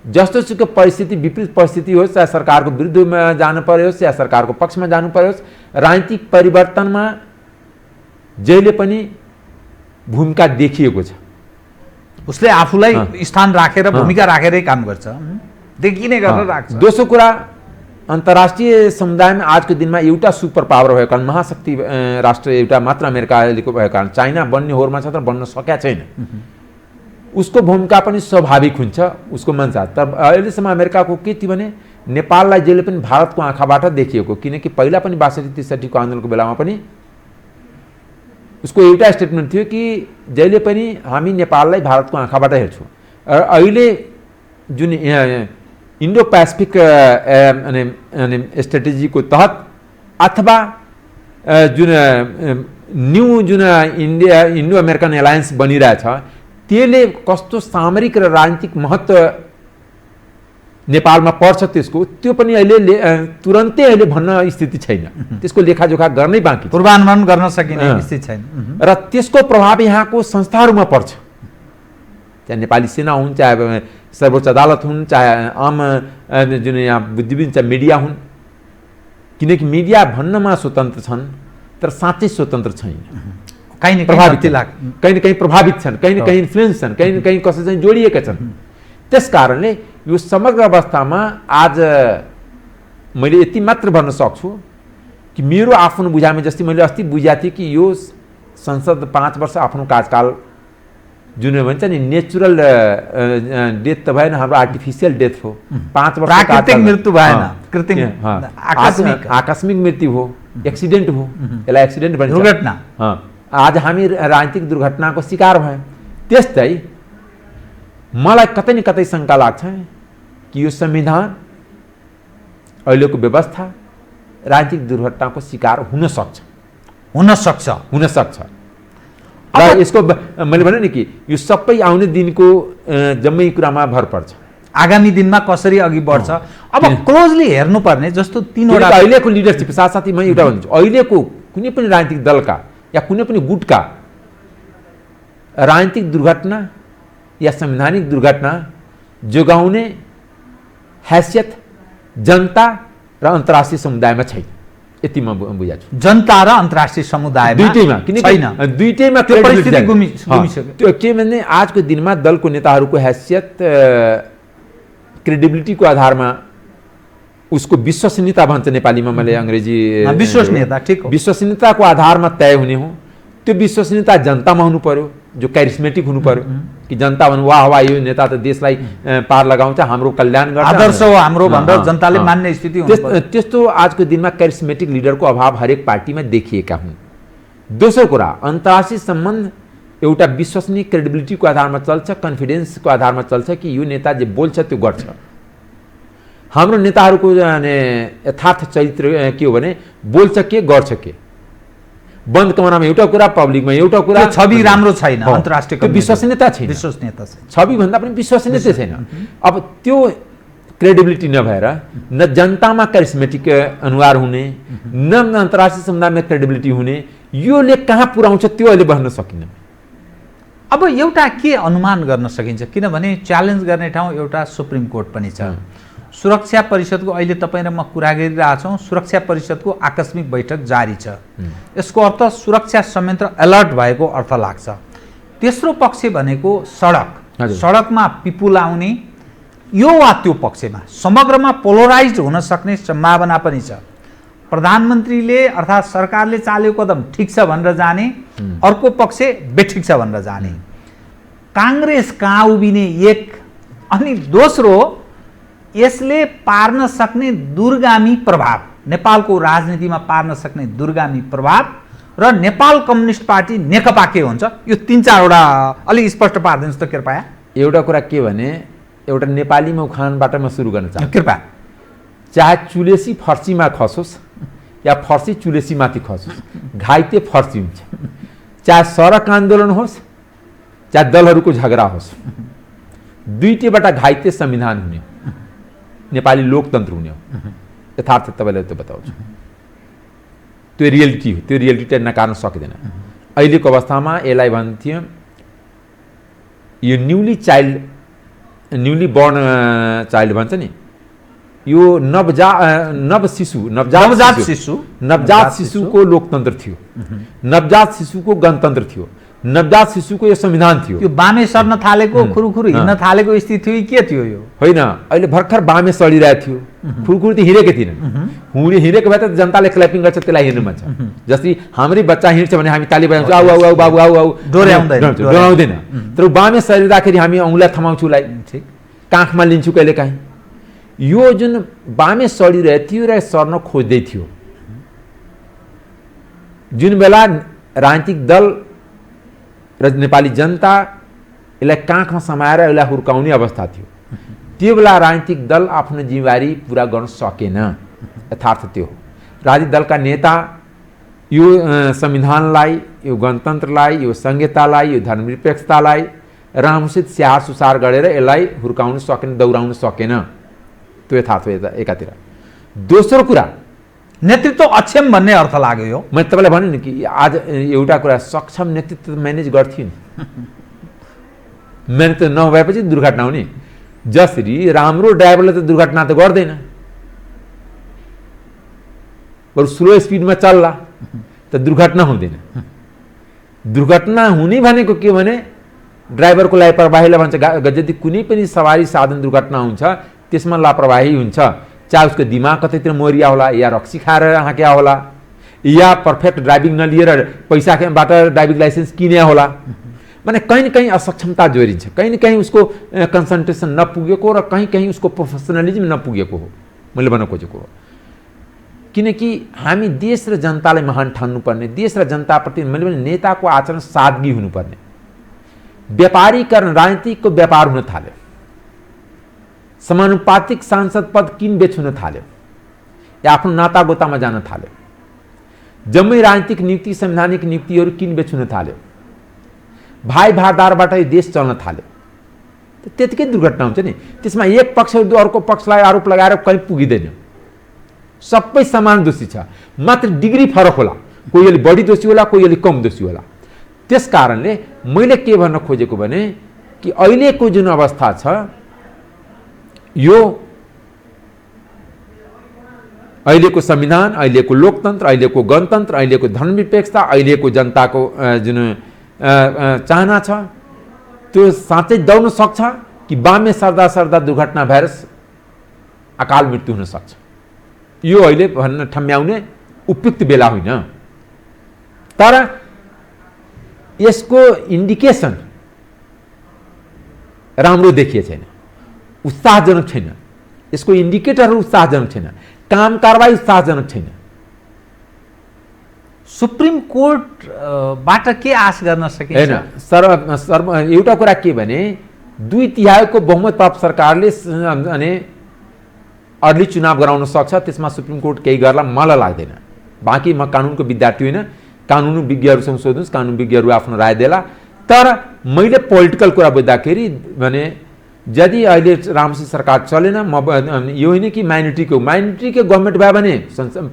जस्तोसुकै परिस्थिति, विपरीत परिस्थिति होस्, चाहे सरकारको विरुद्धमा जानु पर्यो होस् या सरकारको पक्षमा जानु पर्यो होस्, राजनीतिक परिवर्तनमा जहिले पनि भूमिका देखिएको छ। उसले आफूलाई स्थान राखेर, भूमिका राखेरै काम गर्छ, देखिने गरेर राख्छ। दोस्रो कुरा, अन्तर्राष्ट्रिय समुदायमा आजको दिनमा एउटा सुपर पावर भएको कारण, महाशक्ति राष्ट्र एउटा मात्र अमेरिकाको भएको कारण चाइना बन्ने होरमा छ तर बन्न सकेका छैन। उसको भूमिका पनि स्वाभाविक हुन्छ, उसको मन छ। तर अहिलेसम्म अमेरिकाको के थियो भने, नेपाललाई जहिले पनि भारतको आँखाबाट देखिएको, किनकि पहिला पनि 62-63 को आन्दोलनको बेलामा पनि उसको एउटा स्टेटमेन्ट थियो कि जहिले पनि हामी नेपाललाई भारतको आँखाबाट हेर्छौँ। अहिले जुन इन्डो पेसिफिक स्ट्रेटेजीको तहत अथवा जुन न्यू जुन इन्डो अमेरिकन एलायन्स बनिरहेछ, त्यसले कस्तो सामरिक र राजनीतिक महत्त्व नेपालमा पर्छ त्यसको त्यो पनि अहिले तुरन्तै अहिले भन्न स्थिति छैन। त्यसको लेखाजोखा गर्नै बाँकी छ। पूर्वानुमान गर्न सकिने स्थिति छैन। र त्यसको प्रभाव यहाँको संस्थाहरूमा पर्छ, चाहे नेपाली सेना हुन्, चाहे सर्वोच्च अदालत हुन्, चाहे आम जुन यहाँ बुद्धिविद चाहे मिडिया हुन्। किनकि मिडिया भन्नमा स्वतन्त्र छन् तर साँच्चै स्वतन्त्र छैन, कहीँ न प्रभावित कहीँ न कहीँ प्रभावित छन्, कहीँ न कहीँ इन्फ्लुएन्स छन्, कहीँ न कहीँ कसैसँग जोडिएका छन्। त्यस कारणले यो समग्र अवस्थामा आज मैले यति मात्र भन्न सक्छु कि मेरो आफ्नो बुझाइमा, जस्तै मैले अस्ति बुझाएको थिएँ कि यो संसद 5 वर्ष आफ्नो कार्यकाल जुन भन्छ नि नेचुरल डेथ त भएन, हाम्रो आर्टिफिसियल डेथ हो। 5 वर्ष प्राकृतिक मृत्यु भएन, कृत्रिम आकस्मिक मृत्यु हो, एक्सिडेन्ट हो, यसलाई एक्सिडेन्ट भन्छ, दुर्घटना। आज हामी राजनीतिक दुर्घटनाको शिकार भयौँ। त्यस्तै मलाई कतै न कतै शङ्का लाग्छ कि यो संविधान अहिलेको व्यवस्था राजनीतिक दुर्घटनाको शिकार हुन सक्छ। र यसको मैले भने नि कि यो सबै आउने दिनको जम्मै कुरामा भर पर्छ, आगामी दिनमा कसरी अघि बढ्छ। अब क्लोजली हेर्नुपर्ने जस्तो 3वटा अहिलेको लिडरसिप साथसाथै म एउटा भन्छु, अहिलेको कुनै पनि राजनीतिक दलका या कुनै पनि गुटका राजनीतिक दुर्घटना या संवैधानिक दुर्घटना जोगाउने हैसियत जनता र अन्तर्राष्ट्रिय समुदायमा छैन। यति म बुझाछु। जनता र अन्तर्राष्ट्रिय समुदाय दुईटैमा, दुईटैमा त्यो परिस्थिति गुमिसक्यो। त्यो के भने आजको दिनमा दलको नेताहरूको हैसियत क्रेडिबिलिटीको आधारमा उसको विश्वसनीयता भन्छ नेपालीमा, मैले अङ्ग्रेजी विश्वसनीयता, ठिक हो, विश्वसनीयताको आधारमा तय हुने हो। त्यो विश्वसनीयता जनतामा हुनु पर्यो, जो क्यारिस्मेटिक हुनु पर्यो कि जनता भन्नु वाह वाह यो नेता त देशलाई पार लगाउँछ, हाम्रो कल्याण गर्छ, आदर्श हो हाम्रो भनेर जनताले मान्ने स्थिति हुनु पर्यो। त्यस्तो आजको दिनमा क्यारिस्मेटिक लिडरको अभाव हरेक पार्टीमा देखिएका हुन्। दोस्रो कुरा, अन्तर्राष्ट्रिय सम्बन्ध एउटा विश्वसनीय क्रेडिबिलिटीको आधारमा चल्छ, कन्फिडेन्सको आधारमा चल्छ कि यो नेता जे बोल्छ त्यो गर्छ। हाम्रो नेताहरूको यथार्थ चरित्र के हो भने बोल्छ के गर्छ के, बन्द कमरामा एउटा कुरा, पब्लिकमा एउटा कुरा, छवि राम्रो छैन, अन्तर्राष्ट्रिय विश्वसनीयता छैन, छवि भन्दा पनि विश्वसनीयता छैन। अब त्यो क्रेडिबिलिटी नभएर न जनतामा क्यारिस्मेटिक अनुहार हुने, न अन्तर्राष्ट्रिय समुदायमा क्रेडिबिलिटी हुने, योले कहाँ पुर्याउँछ त्यो अहिले भन्न सकिन्न। अब एउटा के अनुमान गर्न सकिन्छ, किनभने च्यालेन्ज गर्ने ठाउँ एउटा सुप्रिम कोर्ट पनि छ। सुरक्षा परिषदको अहिले तपाईँ र म कुरा गरिरहेछौँ, सुरक्षा परिषदको आकस्मिक बैठक जारी छ। यसको अर्थ सुरक्षा संयन्त्र अलर्ट भएको अर्थ लाग्छ। तेस्रो पक्ष भनेको सडकमा पिपुल आउने, यो वा त्यो पक्षमा समग्रमा पोलराइज हुन सक्ने सम्भावना पनि छ। प्रधानमन्त्रीले अर्थात् सरकारले चालेको कदम ठिक छ भनेर जाने, अर्को पक्ष बेठिक छ भनेर जाने। काङ्ग्रेस कहाँ उभिने एक, अनि दोस्रो यसले पार्न सक्ने दूरगामी प्रभाव, नेपालको राजनीतिमा पार्न सक्ने दूरगामी प्रभाव र नेपाल कम्युनिस्ट पार्टी नेकपा के हुन्छ, यो 3-4वटा अलि स्पष्ट पारिदिनुहोस् त कृपया। एउटा कुरा के भने, एउटा नेपालीमा उखानबाट म सुरु गर्न चाहन्छु, कृपया। चाहे चुलेसी फर्सीमा खसोस् या फर्सी चुलेसीमाथि खसोस्, घाइते फर्सी हुन्छ। चाहे सडक आन्दोलन होस् चाहे दलहरूको झगडा होस्, दुईटैबाट घाइते संविधान हुने, नेपाली लोकतन्त्र हुने हो। यथार्थ तपाईँलाई त्यो बताउँछु, त्यो रियालिटी हो, त्यो रियालिटी नकार्न सकिँदैन। अहिलेको अवस्थामा यसलाई भन्थ्यो यो न्युली बर्न चाइल्ड भन्छ नि, यो नवजात शिशुको लोकतन्त्र थियो, नवजात शिशुको गणतन्त्र थियो, नवजात शिशुको यो संविधान थियो। यो बामे सर्न थालेको, खुरुखुरु हिँड्न थालेको स्थिति थियो के थियो यो? होइन, अहिले भर्खर बामे सडिरहेको थियो, खुरुखुरु त हिँडेकै थिएन। हिँडेको भए त जनताले क्ल्यापिङ गर्छ, त्यसलाई हिँड्नु भन्छ। जस्तै हाम्रै बच्चा हिँड्छ भने हामी ताली बजाउँछौँ, आऊ आऊ आऊ बाबु आऊ आऊ, डोराउँदैन। तर बामे सरिँदाखेरि हामी औँला थमाउँछु, उसलाई काखमा लिन्छु कहिले काहीँ। यो जुन बामे सडिरहेको थियो र सर्न खोज्दै थियो, जुन बेला राजनीतिक दल र नेपाली जनता यसलाई काखमा समाएर यसलाई हुर्काउने अवस्था थियो, त्यो बेला राजनीतिक दल आफ्नो जिम्मेवारी पुरा गर्न सकेन। यथार्थ त्यो हो। राजनीतिक दलका नेता यो संविधानलाई, यो गणतन्त्रलाई, यो संहितालाई, यो धर्मनिरपेक्षतालाई राम्रोसित स्याहार सुसार गरेर यसलाई हुर्काउन सकेन, दौडाउन सकेन। त्यो यथार्थ हो एकातिर। दोस्रो कुरा, नेतृत्व अक्षम भन्ने अर्थ लाग्यो यो। मैले तपाईँलाई भने नि कि आज एउटा कुरा, सक्षम नेतृत्व म्यानेज गर्थ्यो नि, म्यानेज त नभएपछि दुर्घटना हुने। जसरी राम्रो ड्राइभरले त दुर्घटना त गर्दैन, बरु स्लो स्पिडमा चल्ला त दुर्घटना हुँदैन। दुर्घटना हुने भनेको के भने ड्राइभरको लापरवाहीलाई भन्छ। यदि कुनै पनि सवारी साधन दुर्घटना हुन्छ त्यसमा लापरवाही हुन्छ, चाहे उसको दिमाग कतैतिर मोरिया होला, या रक्सी खाएर हाँक्या होला, या पर्फेक्ट ड्राइभिङ नलिएर पैसाबाट ड्राइभिङ लाइसेन्स किने होला, माने कहीँ न कहीँ असक्षमता जोडिन्छ, कहीँ न कहीँ उसको कन्सन्ट्रेसन नपुगेको र कहीँ कहीँ उसको प्रोफेसनलिज्म नपुगेको हो मैले भन्न खोजेको हो। किनकि हामी देश र जनतालाई महान ठान्नुपर्ने, देश र जनताप्रति मैले भने नेताको आचरण सादगी हुनुपर्ने। व्यापारीकरण, राजनीतिको व्यापार हुन थाल्यो, समानुपातिक सांसद पद किन बेच हुन थाल्यो, या आफ्नो नातागोतामा जान थाल्यो, जम्मै राजनीतिक नियुक्ति संवैधानिक नियुक्तिहरू किन बेच हुन थाल्यो, भाइ भारदारबाट यो देश चल्न थाल्यो, त्यतिकै दुर्घटना हुन्छ नि। त्यसमा एक पक्ष अर्को पक्षलाई आरोप लगाएर कहीँ पुगिँदैन, सबै समान दोषी छ, मात्र डिग्री फरक होला, कोही अलि बढी दोषी होला, कोही अलि कम दोषी होला। त्यस कारणले मैले के भन्न खोजेको भने कि अहिलेको जुन अवस्था छ यो अहिलेको संविधान, अहिलेको लोकतन्त्र, अहिलेको गणतन्त्र, अहिलेको धर्मनिरपेक्षता, अहिलेको जनताको जुन चाहना छ त्यो साँच्चै दौड्न सक्छ कि बामे सर्दा सर्दा दुर्घटना भएर अकाल मृत्यु हुन सक्छ। यो अहिले भन्न ठम्ब्याउने उपयुक्त बेला होइन। तर यसको इन्डिकेसन राम्रो देखिए छैन, उत्साहजनक छैन, यसको इन्डिकेटरहरू उत्साहजनक छैन, काम कारबाही उत्साहजनक छैन। सुप्रिम कोर्टबाट के आश गर्न सकिन्छ? होइन, एउटा कुरा के भने 2/3 बहुमत प्राप्त सरकारले अनि अर्ली चुनाव गराउन सक्छ, त्यसमा सुप्रिम कोर्ट केही गर्ला मलाई लाग्दैन। बाँकी म कानुनको विद्यार्थी होइन, कानुन विज्ञहरूसँग सोध्नुहोस्, कानुन विज्ञहरू आफ्नो राय देला। तर मैले पोलिटिकल कुरा बुझ्दाखेरि भने यदि अहिले रामसिंह सरकार चलेन, म यो होइन कि माइनोरिटीको गभर्मेन्ट भयो भने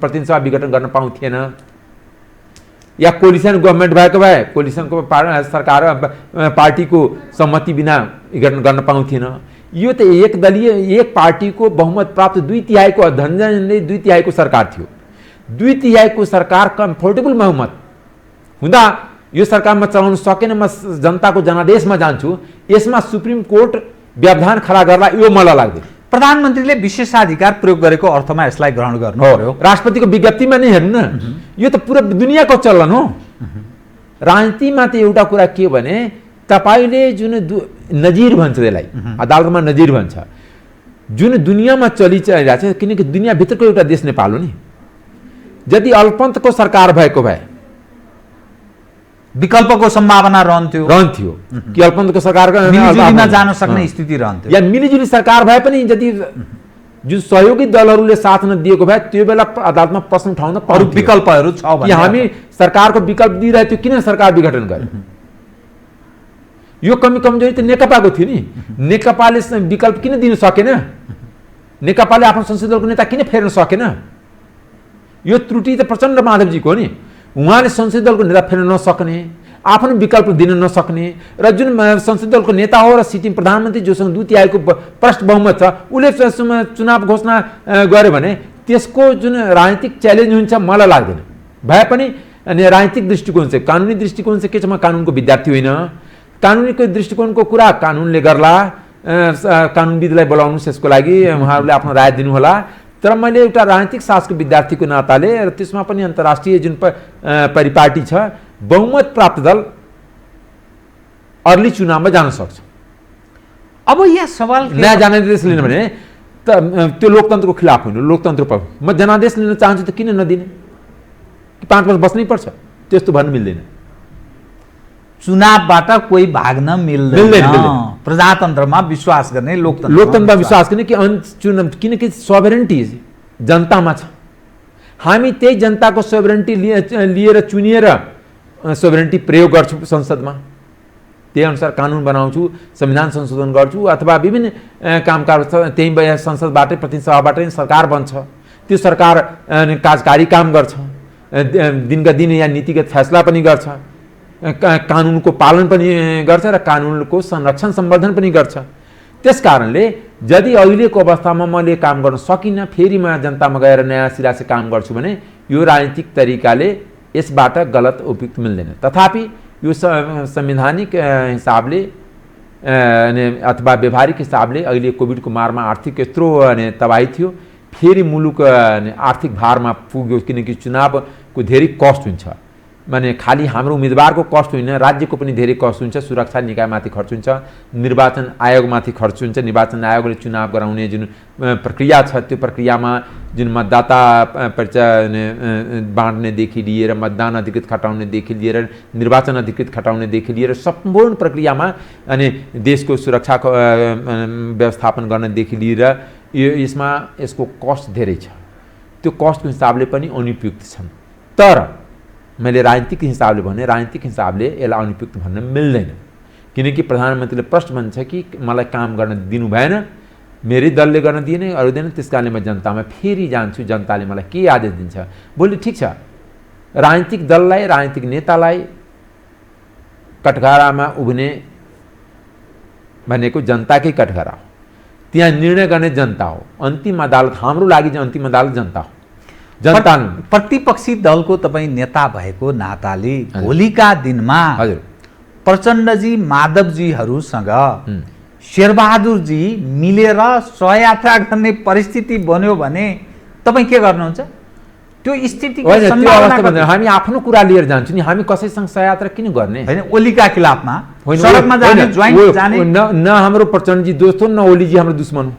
प्रतिनिधि सभा विघटन गर्न पाउँथेन, या कोलिसन गभर्मेन्ट भएको भए कोलिसनको सरकार पार्टीको सम्मति बिना विघटन गर्न पाउँथेन। यो त एक दलीय एक पार्टीको बहुमत प्राप्त 2/3 झन्झनले 2/3 सरकार थियो। 2/3 सरकार कम्फोर्टेबल बहुमत हुँदा यो सरकारमा चलाउन सकेन, म जनताको जनादेशमा जान्छु, यसमा सुप्रिम कोर्ट व्यवधान खडा गर्ला यो मलाई लाग्दैन। प्रधानमन्त्रीले विशेषाधिकार प्रयोग गरेको अर्थमा यसलाई ग्रहण गर्नु पर्यो। राष्ट्रपतिको विज्ञप्तिमा नै हेर्नु न, यो त पुरा दुनियाँको चलन हो। राजनीतिमा त एउटा कुरा के भने तपाईले जुन नजिर भन्छ, त्यसलाई अदालतमा नजिर भन्छ, जुन दुनियाँमा चलिरहेको छ, किनकि दुनियाँभित्रको एउटा देश नेपाल हो नि। यदि अल्पमतको सरकार भएको भए विकल्पको सम्भावना रहन्थ्यो कि अल्पमतको सरकारको मिलिजुलीमा जान सक्ने स्थिति रहन्थ्यो, या मिलिजुली सरकार भए पनि यदि जुन सहयोगी दलहरूले साथ नदिएको भए त्यो बेला अदालतमा प्रश्न उठाउन अरू विकल्पहरू छ कि हामी सरकारको विकल्प दिइरहेको थियो, किन सरकार विघटन गर्यो? यो कमजोरी त नेकपाको थियो नि। नेकपाले विकल्प किन दिन सकेन? नेकपाले आफ्नो संसदीय दलको नेता किन फेर्न सकेन? यो त्रुटि त प्रचण्ड माधवजीको हो नि। उहाँले संसदीय दलको नेता फेर्न नसक्ने, आफ्नो विकल्प दिन नसक्ने, र जुन संसदीय दलको नेता हो र सिटिङ प्रधानमन्त्री जोसँग 2/3 प्रष्ट बहुमत छ, उसले चुनाव घोषणा गर्यो भने त्यसको जुन राजनीतिक च्यालेन्ज हुन्छ मलाई लाग्दैन। भए पनि अनि राजनीतिक दृष्टिकोण चाहिँ, कानुनी दृष्टिकोण चाहिँ के छ, म कानुनको विद्यार्थी होइन, कानुनीको दृष्टिकोणको कुरा कानुनले गर्ला, कानुनविदलाई बोलाउनुहोस् यसको लागि, उहाँहरूले आफ्नो राय दिनुहोला। तर मैले एउटा राजनीतिक शास्त्रको विद्यार्थीको नाताले र त्यसमा पनि अन्तर्राष्ट्रिय जुन परिपाटी छ, बहुमत प्राप्त दल अर्ली चुनावमा जान सक्छ। अब यहाँ सवाल नयाँ जनादेश लिन भने त त्यो लोकतन्त्रको खिलाफ होइन, लोकतन्त्र पर म जनादेश लिन चाहन्छु त किन नदिने, कि 5 वर्ष बस्नै पर्छ, त्यस्तो भन्नु मिल्दैन। चुनावबाट कोही भाग्न मिल्दैन। प्रजातन्त्रमा विश्वास गर्ने, लोकतन्त्रमा विश्वास गर्ने कि किनकि सोभरेन्टी जनतामा छ। हामी त्यही जनताको सोभरेन्टी लिएर चुनिएर सोभरेन्टी प्रयोग गर्छौँ संसदमा। त्यही अनुसार कानुन बनाउँछु, संविधान संशोधन गर्छु अथवा विभिन्न कामकाज त्यही संसदबाटै प्रतिनिधि सभाबाटै सरकार बन्छ। त्यो सरकार कार्यकारी काम गर्छ, दिनका दिन या नीतिगत फैसला पनि गर्छ, कानुनको पालन पनि गर्छ र कानुनको संरक्षण सम्वर्धन पनि गर्छ। त्यस कारणले यदि अहिलेको अवस्थामा मैले काम गर्न सकिनँ, फेरि म जनतामा गएर नयाँ सिरासे काम गर्छु भने यो राजनीतिक तरिकाले यसबाट गलत उपयुक्त मिल्दैन। तथापि यो संवैधानिक हिसाबले अथवा व्यवहारिक हिसाबले अहिले कोभिडको मारमा आर्थिक यत्रो तबाही थियो, फेरि मुलुक आर्थिक भारमा पुग्यो, किनकि चुनावको धेरै कस्ट हुन्छ। माने खाली हाम्रो उम्मेदवारको कस्ट होइन, राज्यको पनि धेरै कस्ट हुन्छ, सुरक्षा निकायमाथि खर्च हुन्छ, निर्वाचन आयोगमाथि खर्च हुन्छ। निर्वाचन आयोगले चुनाव गराउने जुन प्रक्रिया छ त्यो प्रक्रियामा जुन मतदाता परिचय बाँड्नेदेखि लिएर मतदान अधिकृत खटाउनेदेखि लिएर निर्वाचन अधिकृत खटाउनेदेखि लिएर सम्पूर्ण प्रक्रियामा अनि देशको सुरक्षाको व्यवस्थापन गर्नदेखि लिएर यसमा यसको कस्ट धेरै छ। त्यो कस्टको हिसाबले पनि अनुपयुक्त छन्। तर मैले राजनीतिक हिसाबले भने राजनीतिक हिसाबले यसलाई अनुपयुक्त भन्न मिल्दैन, किनकि प्रधानमन्त्रीले प्रश्न भन्छ कि मलाई काम गर्न दिनु भएन, मेरै दलले गर्न दिएन, अरू दिएन, त्यस कारणले म जनतामा फेरि जान्छु, जनताले मलाई के आदेश दिन्छ। बोले ठिक छ, राजनीतिक दललाई राजनीतिक नेतालाई कठघरामा उभिने भनेको जनताकै कठघरा हो, त्यहाँ निर्णय गर्ने जनता हो। अन्तिम अदालत हाम्रो लागि अन्तिम अदालत जनता हो, जनता। प्रतिपक्षी दलको तपाईँ नेता भएको नाताले भोलिका दिनमा प्रचण्डजी माधवजीहरूसँग शेरबहादुरजी मिलेर सहयात्रा गर्ने परिस्थिति बन्यो भने तपाईँ के गर्नुहुन्छ? त्यो स्थितिको सम्भावना हामी आफ्नो कुरा लिएर जान्छौँ नि, हामी कसैसँग सहयात्रा किन गर्ने? हैन, ओलीका खिलाफमा सडकमा जाने, ज्वाइन्ट जाने। न हाम्रो प्रचण्डजी दोस्त हो, न ओलीजी हाम्रो दुश्मन हो।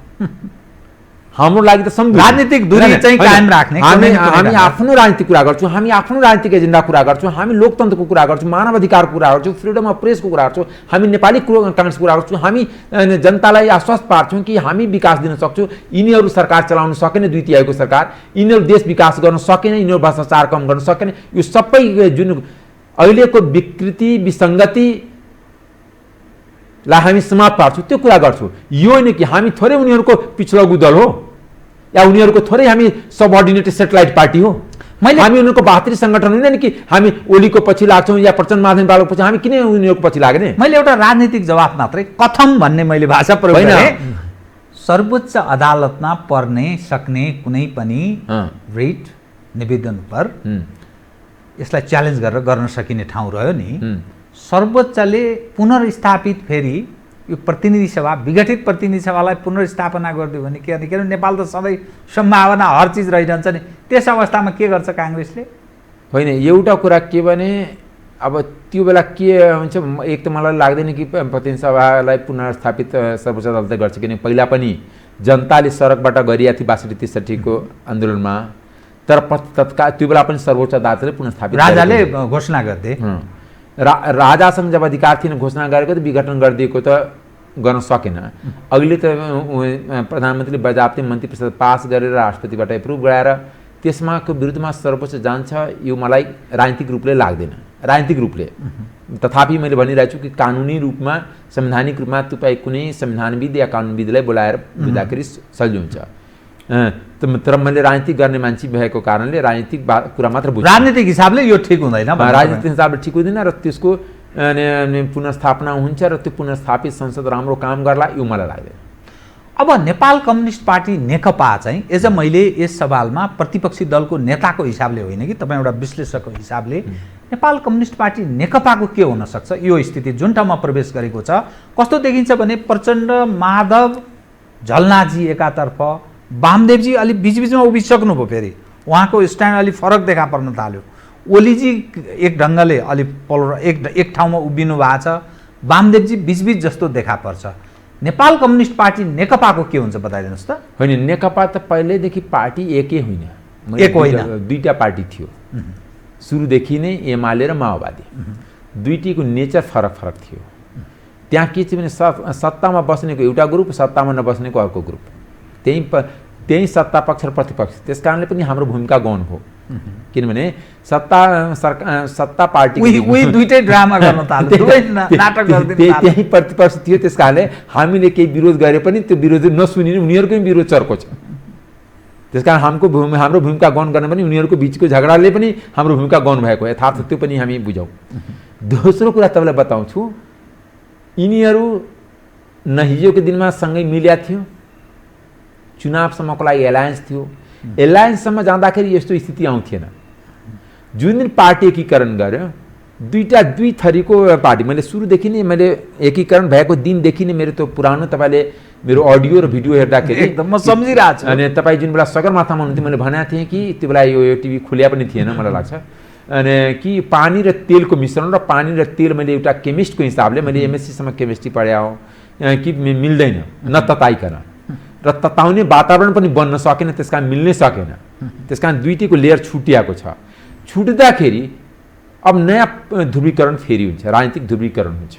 हाम्रो लागि त राजनीतिक दूरी चाहिँ कायम राख्ने। हामी आफ्नो राजनीतिक कुरा गर्छौँ, हामी आफ्नो राजनीतिक एजेन्डा कुरा गर्छौँ, हामी लोकतन्त्रको कुरा गर्छौँ, मानव अधिकारको कुरा गर्छौँ, फ्रिडम अफ प्रेसको कुरा गर्छौँ, हामी नेपाली काङ्ग्रेसको कुरा गर्छौँ, हामी जनतालाई आश्वस्त पार्छौँ कि हामी विकास दिन सक्छौँ। यिनीहरू सरकार चलाउन सकेन, 2/3 सरकार, यिनीहरू देश विकास गर्न सकेन, यिनीहरू भ्रष्टाचार कम गर्न सकेन। यो सबै जुन अहिलेको विकृति विसङ्गति लाई हामी समाप्त पार्छौँ, त्यो कुरा गर्छौँ। यो होइन कि हामी थोरै उनीहरूको पिछलगु दल हो या उनीहरूको थोरै हामी सबअर्डिनेटेड सेटेलाइट पार्टी हो। हामी उनीहरूको बाहत्री सङ्गठन होइन कि हामी ओलीको पछि लाग्छौँ या प्रचण्ड माधव बालको पछि, हामी किन उनीहरूको पछि लाग्ने? मैले एउटा राजनीतिक जवाफ मात्रै, कथम भन्ने मैले भाषा प्रयोग गरेँ। सर्वोच्च अदालतमा पर्ने सक्ने कुनै पनि रिट निवेदन पर यसलाई च्यालेन्ज गरेर गर्न सकिने ठाउँ रह्यो नि। सर्वोच्चले पुनर्स्थापित फेरि यो प्रतिनिधि सभा, विघटित प्रतिनिधि सभालाई पुनर्स्थापना गरिदियो भने के? किनभने नेपाल त सधैँ सम्भावना हर चिज रहिरहन्छ नि। त्यस अवस्थामा के गर्छ काङ्ग्रेसले? होइन, एउटा कुरा के भने अब त्यो बेला के हुन्छ, एक त मलाई लाग्दैन कि प्रतिनिधि सभालाई पुनर्स्थापित सर्वोच्च अदालतले गर्छ, किनकि पहिला पनि जनताले सडकबाट गरिया थियो 62-63 को आन्दोलनमा, तर तत्काल त्यो बेला पनि सर्वोच्च अदालतले पुनर्स्थापित राजाले घोषणा गर्थे। राजासँग जब अधिकार थिएन घोषणा गरेको त विघटन गरिदिएको त गर्न सकेन। अहिले त प्रधानमन्त्रीले बजाप्ती मन्त्री परिषद पास गरेर राष्ट्रपतिबाट एप्रुभ गराएर त्यसमाको विरुद्धमा सर्वोच्च जान्छ, यो मलाई राजनीतिक रूपले लाग्दैन। राजनीतिक रूपले तथापि मैले भनिरहेको छु कि कानुनी रूपमा संवैधानिक रूपमा तपाईँ कुनै संविधानविद या कानुनविदलाई बोलाएर बुझ्दाखेरि सजिलो हुन्छ। तर मैले राजनीतिक गर्ने मान्छे भएको कारणले राजनीतिक कुरा मात्र बुझ्छु। राजनीतिक हिसाबले यो ठिक हुँदैन, राजनीतिक हिसाबले ठिक हुँदैन र त्यसको पुनर्स्थापना हुन्छ र त्यो पुनर्स्थापित संसद राम्रो काम गर्ला, यो मलाई लाग्दैन। अब नेपाल कम्युनिस्ट पार्टी नेकपा चाहिँ एज मैले यस सवालमा प्रतिपक्षी दलको नेताको हिसाबले होइन कि तपाईँ एउटा विश्लेषकको हिसाबले नेपाल कम्युनिस्ट पार्टी नेकपाको के हुन सक्छ? यो स्थिति जुन ठाउँमा प्रवेश गरेको छ कस्तो देखिन्छ भने प्रचण्ड माधव झलनाजी एकातर्फ, वामदेवजी अलि बीचबीचमा उभिसक्नुभयो, फेरि उहाँको स्ट्यान्ड अलि फरक देखा पर्न थाल्यो। ओलीजी एक ढङ्गले अलि एक ठाउँमा उभिनु भएको छ, वामदेवजी बीचबीच जस्तो देखा पर्छ। नेपाल कम्युनिस्ट पार्टी नेकपाको के हुन्छ बताइदिनुहोस् त? होइन, नेकपा त पहिल्यैदेखि पार्टी एकै होइन, एक होइन, दुईटा पार्टी थियो सुरुदेखि नै, एमाले र माओवादी। दुईटीको नेचर फरक फरक थियो। त्यहाँ के थियो भने सत्तामा बस्नेको एउटा ग्रुप, सत्तामा नबस्नेको अर्को ग्रुप, त्यही सत्ता पक्ष र प्रतिपक्ष। त्यस कारणले पनि हाम्रो भूमिका गौण हो। किनभने सत्ता पार्टी उही दुईटै ड्रामा गर्न थाल्यो, दुवै नाटक गर्दिन थाल्यो। त्यही प्रतिपक्ष थियो, त्यस कारणले हामीले केही विरोध गरे पनि त्यो विरोध नसुनिने उनीहरूकै विरोध चर्को छ। त्यस कारण हाम्रो भूमिका गौण गर्न पनि उनीहरूको बिचको झगडाले पनि हाम्रो भूमिका गौण भएको यथार्थ त्यो पनि हामी बुझौँ। दोस्रो कुरा तपाईँलाई बताउँछु, यिनीहरू न हिजोको दिनमा सँगै मिल्या थियो, चुनावसम्मको लागि एलायन्स थियो, एलायन्ससम्म जाँदाखेरि यस्तो स्थिति आउँथेन। जुन दिन पार्टी एकीकरण गर्यो, दुई थरीको पार्टी, मैले सुरुदेखि नै मैले एकीकरण भएको दिनदेखि नै मेरो त्यो पुरानो तपाईँले मेरो अडियो र भिडियो हेर्दाखेरि एकदम म सम्झिरहेको छु। अनि तपाईँ जुन बेला सगरमाथामा हुनुहुन्थ्यो मैले भनेको थिएँ कि त्यो बेला यो टिभी खुल्या पनि थिएन मलाई लाग्छ, अनि कि पानी र तेलको मिश्रण र पानी र तेल मैले एउटा केमिस्टको हिसाबले मैले एमएससीसम्म केमिस्ट्री पढे हो कि मिल्दैन न तताइकन, र तताउने वातावरण पनि बन्न सकेन, त्यस कारण मिल्नै सकेन। त्यस कारण दुईटैको लेयर छुटिएको छ। छुट्दाखेरि अब नयाँ ध्रुवीकरण फेरि हुन्छ, राजनीतिक ध्रुवीकरण हुन्छ।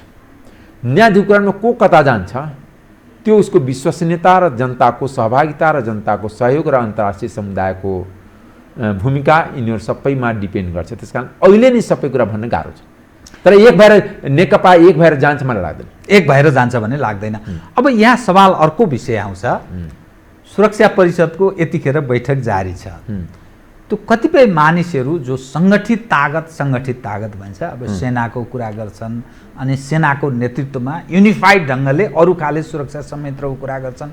नयाँ ध्रुवीकरणमा को कता जान्छ त्यो उसको विश्वसनीयता र जनताको सहभागिता र जनताको सहयोग र अन्तर्राष्ट्रिय समुदायको भूमिका यिनीहरू सबैमा डिपेन्ड गर्छ। त्यस कारण अहिले नै सबै कुरा भन्न गाह्रो छ, तर एक भएर नेकपा एक भएर जान्छ मलाई लाग्दैन, एक भएर जान्छ भन्ने लाग्दैन। अब यहाँ सवाल अर्को विषय आउँछ, सुरक्षा परिषदको यतिखेर बैठक जारी छ, त्यो कतिपय मानिसहरू जो सङ्गठित तागत भन्छ, अब सेनाको कुरा गर्छन् अनि सेनाको नेतृत्वमा युनिफाइड ढङ्गले अरू खाले सुरक्षा संयन्त्रको कुरा गर्छन्,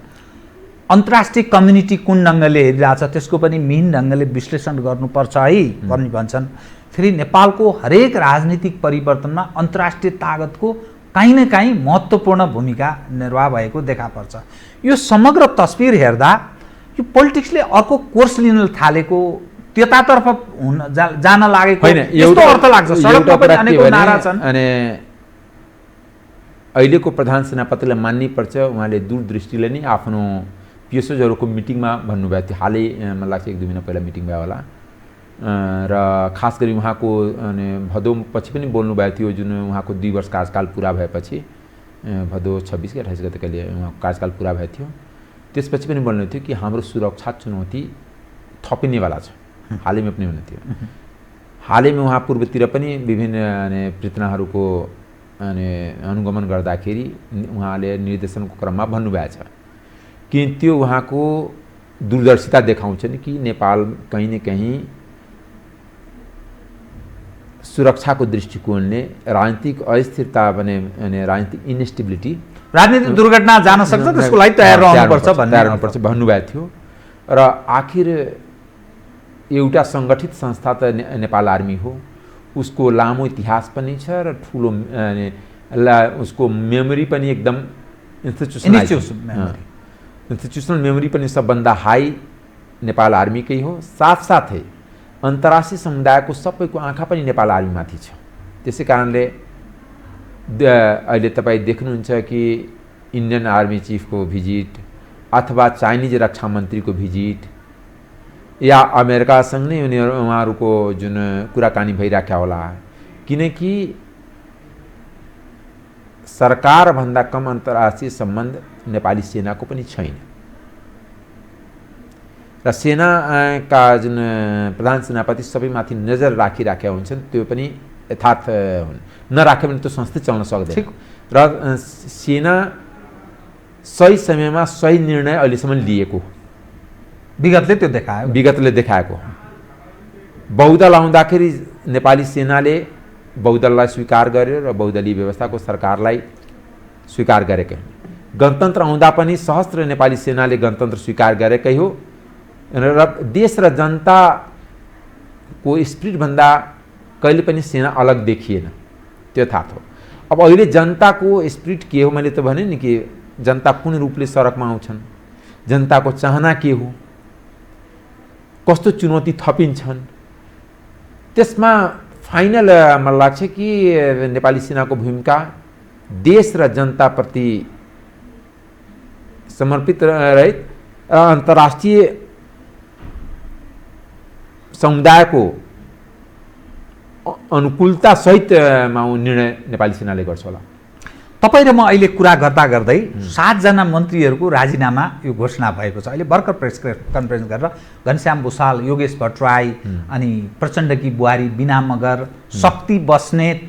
अन्तर्राष्ट्रिय कम्युनिटी कुन ढङ्गले हेरिरहेछ त्यसको पनि मिहिन ढङ्गले विश्लेषण गर्नुपर्छ है भन्ने भन्छन्। फेरि नेपालको हरेक राजनीतिक परिवर्तनमा अन्तर्राष्ट्रिय तागतको काहीँ न काहीँ महत्त्वपूर्ण भूमिका निर्वाह भएको देखा पर्छ। यो समग्र तस्बिर हेर्दा यो पोलिटिक्सले अर्को कोर्स लिन थालेको, त्यतातर्फ जान लागेको यस्तो अर्थ लाग्छ। सडकमा पनि अनेकौं नारा छन्। अनि अहिलेको प्रधान सेनापतिलाई मान्नै पर्छ, उहाँले दूरदृष्टिले नै आफ्नो पिएसओजहरूको मिटिङमा भन्नुभएको थियो, हालै मलाई लाग्छ 1-2 महिना पहिला मिटिङ भयो होला, र खास गरी उहाँको भदौ पछि पनि बोल्नुभएको थियो, जुन उहाँको 2 वर्ष कार्यकाल पुरा भएपछि, भदौ 26 कि 28 गते कहिले उहाँको कार्यकाल पुरा भएको थियो, त्यसपछि पनि बोल्नु थियो कि हाम्रो सुरक्षा चुनौती थपिनेवाला छ। हालैमा पनि हुने थियो, हालैमा उहाँ पूर्वतिर पनि विभिन्न प्रेरणाहरूको अनुगमन गर्दाखेरि उहाँले निर्देशनको क्रममा भन्नुभएको छ कि त्यो उहाँको दूरदर्शिता देखाउँछ नि कि नेपाल कहीँ न कहीँ सुरक्षाको दृष्टिकोणले राजनीतिक अस्थिरता भने राजनीतिक इन्स्टेबिलिटी, राजनीतिक दुर्घटना जान सक्छ, त्यसको लागि तयार रहनुपर्छ भन्नुभएको थियो। र आखिर एउटा सङ्गठित संस्था त नेपाल आर्मी हो, उसको लामो इतिहास पनि छ र ठुलो उसको मेमोरी पनि एकदम इन्स्टिट्युसनल मेमोरी पनि सबभन्दा हाई नेपाल आर्मीकै हो। साथसाथै अन्तर्राष्ट्रिय समुदायको सबैको आँखा पनि नेपाल आर्मीमाथि छ। त्यसै कारणले अहिले तपाईँ देख्नुहुन्छ कि इन्डियन आर्मी चिफको भिजिट अथवा चाइनिज रक्षा मन्त्रीको भिजिट या अमेरिकासँग नै उहाँहरूको जुन कुराकानी भइराख्या होला, किनकि सरकारभन्दा कम अन्तर्राष्ट्रिय सम्बन्ध नेपाली सेनाको पनि छैन, र सेनाका जुन प्रधान सेनापति सबैमाथि नजर राखिराखेका हुन्छन्, त्यो पनि यथार्थ हुन्। नराख्यो भने त्यो संस्थै चल्न सक्दैन, र सेना सही समयमा सही निर्णय अहिलेसम्म लिएको विगतले देखाएको। बहुदल आउँदाखेरि नेपाली सेनाले बहुदललाई स्वीकार गर्यो र बहुदलीय व्यवस्थाको सरकारलाई स्वीकार गरेकै। गणतन्त्र आउँदा पनि सहस्त्र नेपाली सेनाले गणतन्त्र स्वीकार गरेकै हो, र देश र जनताको स्पिरिटभन्दा कहिले पनि सेना अलग देखिएन, त्यो थाहा हो। अब अहिले जनताको स्पिरिट के हो, मैले त भने नि कि जनता कुन रूपले सडकमा आउँछन्, जनताको चाहना के हो, कस्तो चुनौती थपिन्छन्, त्यसमा फाइनल मलाई लाग्छ कि नेपाली सेनाको भूमिका देश र जनताप्रति समर्पित रहित अन्तर्राष्ट्रिय समुदायको अनुकूलता सहितमा निर्णय नेपाली सेनाले गर्छ होला। तपाईँ र म अहिले कुरा गर्दा गर्दै 7 जना मन्त्रीहरूको राजीनामा यो घोषणा भएको छ। अहिले भर्खर प्रेस कन्फरेन्स गरेर घनश्याम भूषाल, योगेश भट्टराई, अनि प्रचण्डकी बुहारी बीना मगर, शक्ति बस्नेत,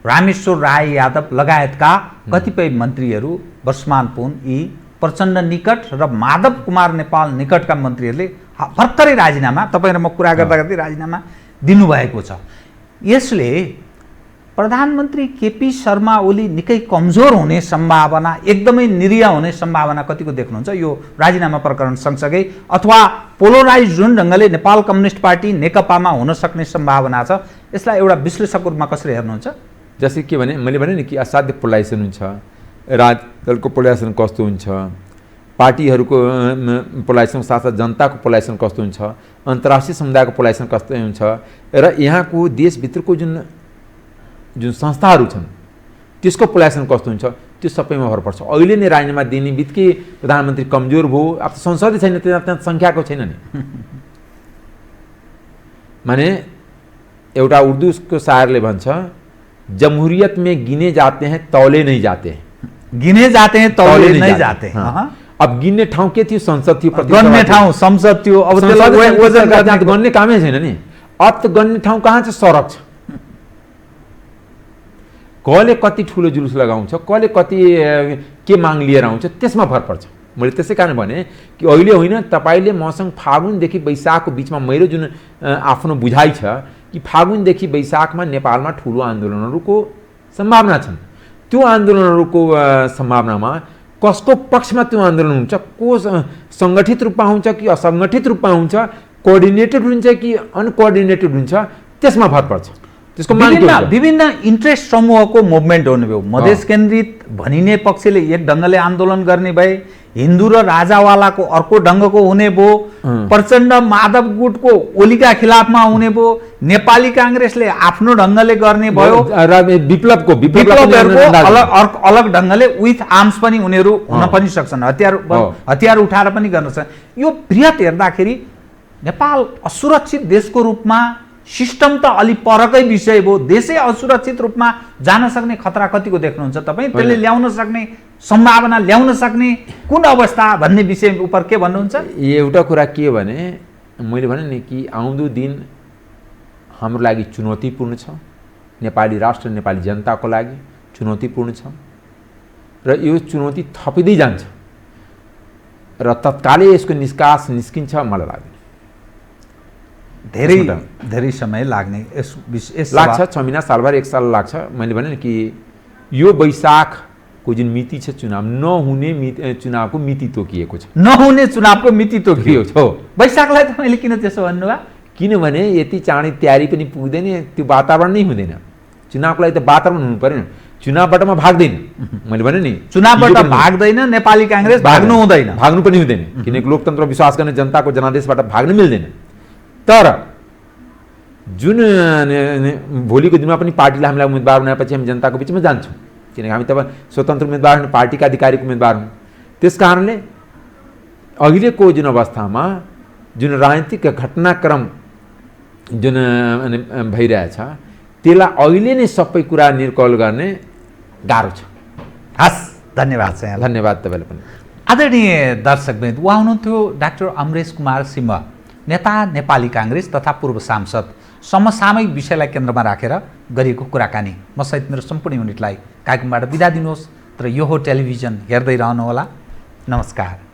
रामेश्वर राय यादव लगायतका कतिपय मन्त्रीहरू, वर्षमान पुन, यी प्रचण्ड निकट र माधव कुमार नेपाल निकटका मन्त्रीहरूले भर्खरै राजीनामा, तपाईँ र म कुरा गर्दा गर्दै राजीनामा दिनुभएको छ। यसले प्रधानमन्त्री केपी शर्मा ओली निकै कमजोर हुने सम्भावना, एकदमै निरीह हुने सम्भावना कतिको देख्नुहुन्छ यो राजीनामा प्रकरण सँगसँगै, अथवा पोलराइज जुन ढङ्गले नेपाल कम्युनिस्ट पार्टी नेकपामा हुन सक्ने सम्भावना छ, यसलाई एउटा विश्लेषकको रूपमा कसरी हेर्नुहुन्छ? जस्तै के भने मैले भने नि कि असाध्य पोलराइजेसन हुन्छ, राजदलको पोलराइजेसन कस्तो हुन्छ, पार्टीहरूको पोलराइजेसन साथसाथ जनताको पोलराइजेसन कस्तो हुन्छ, अन्तर्राष्ट्रिय समुदायको पोलराइजेसन कस्तो हुन्छ, र यहाँको देशभित्रको जुन संस्थाहरू छन् त्यसको पोलराइजेसन कस्तो हुन्छ, त्यो सबैमा भर पर्छ। अहिले नै राजीनामा दिने बित्तिकै प्रधानमन्त्री कमजोर भयो, अब त संसदै छैन, त्यहाँ सङ्ख्याको छैन नि। माने एउटा उर्दूको शायरले भन्छ, जमहुरियत में गिने जाते हैं तौले नहीं जाते हैं। गिने जाते हैं तौले नहीं जाते हैं। अब गिन्ने ठाउँ के थियो? संसद थियो, गन्ने ठाउँ संसद थियो, अब त्यसलाई वजन गर्ने गन्ने कामै छैन नि। अब त गन्ने ठाउँ कहाँ छ? सडक छ। कसले कति ठुलो जुलुस लगाउँछ, कसले कति के माग लिएर आउँछ, त्यसमा भर पर्छ। मैले त्यसै कारण भने कि अहिले होइन, तपाईँले मसँग फागुनदेखि वैशाखको बिचमा मेरो जुन आफ्नो बुझाइ छ कि फागुनदेखि वैशाखमा नेपालमा ठुलो आन्दोलनहरूको सम्भावना छन्। त्यो आन्दोलनहरूको सम्भावनामा कसको पक्षमा त्यो आन्दोलन हुन्छ, को सङ्गठित रूपमा हुन्छ कि असङ्गठित रूपमा हुन्छ, कोअर्डिनेटेड हुन्छ कि अनकोअर्डिनेटेड हुन्छ, त्यसमा भर पर्छ। त्यसको विभिन्न इन्ट्रेस्ट समूहको मुभमेन्ट हुने भयो। मधेस केन्द्रित भनिने पक्षले एक ढङ्गले आन्दोलन गर्ने भए, हिन्दू र राजावालाको अर्को ढङ्गको हुने भयो, प्रचण्ड माधव गुटको ओलीका खिलाफमा हुने भयो, नेपाली काङ्ग्रेसले आफ्नो ढङ्गले गर्ने भयो, विप्लवको अलग ढङ्गले विथ आर्म्स पनि उनीहरू हुन पनि सक्छन्, हतियार उठाएर पनि गर्न सक्छन्। यो बृहत हेर्दाखेरि नेपाल असुरक्षित देशको रूपमा, सिस्टम त अलि परकै विषय भयो, देशै असुरक्षित रूपमा जान सक्ने खतरा कतिको देख्नुहुन्छ तपाईँ? त्यसले ल्याउन सक्ने सम्भावना, ल्याउन सक्ने कुन अवस्था भन्ने विषय उप के भन्नुहुन्छ? एउटा कुरा के भने, मैले भने नि कि आउँदो दिन हाम्रो लागि चुनौतीपूर्ण छ, नेपाली राष्ट्र, नेपाली जनताको लागि चुनौतीपूर्ण छ, र यो चुनौती थपिँदै जान्छ र तत्कालै यसको निष्कास निस्किन्छ मलाई लाग्दैन। धेरै समय लाग्ने लाग्छ, 6 महिना, सालभर, 1 साल लाग्छ। मैले भने कि यो वैशाखको जुन मिति छ, चुनाव नहुने चुनावको मिति तोकिएको छ, नहुने चुनावको मिति तोकिएको छ। वैशाखलाई तपाईँले किन त्यसो भन्नुभयो? किनभने यति चाँडै तयारी पनि पुग्दैन, त्यो वातावरण नै हुँदैन। चुनावको लागि त वातावरण हुनु पऱ्यो। चुनावबाट म भाग्दैन, मैले भने नि, चुनावबाट भाग्दैन नेपाली काङ्ग्रेस, भाग्नु हुँदैन, भाग्नु पनि हुँदैन, किनकि लोकतन्त्र विश्वास गर्ने जनताको जनादेशबाट भाग्न मिल्दैन। तर जुन भोलिको दिनमा पनि पार्टीले हामीलाई उम्मेदवार बनाएपछि हामी जनताको बिचमा जान्छौँ, किनकि हामी त स्वतन्त्र उम्मेदवार हुन्, पार्टीका अधिकारीको उम्मेदवार हुन्। त्यस कारणले अहिलेको जुन अवस्थामा जुन राजनीतिक घटनाक्रम जुन भइरहेछ, त्यसलाई अहिले नै सबै कुरा निर्कल गर्ने गाह्रो छ। हस्, धन्यवाद छ। धन्यवाद तपाईँलाई पनि। आदरणीय दर्शकवृन्द, उहाँ हुनुहुन्थ्यो डाक्टर अमरेश कुमार सिंह, नेता नेपाली काङ्ग्रेस तथा पूर्व सांसद। समसामयिक विषयलाई केन्द्रमा राखेर गरिएको कुराकानी। म सहित मेरो सम्पूर्ण युनिटलाई कार्यक्रमबाट बिदा दिनुहोस्, तर यो हो टेलिभिजन, हेर्दै रहनुहोला। नमस्कार।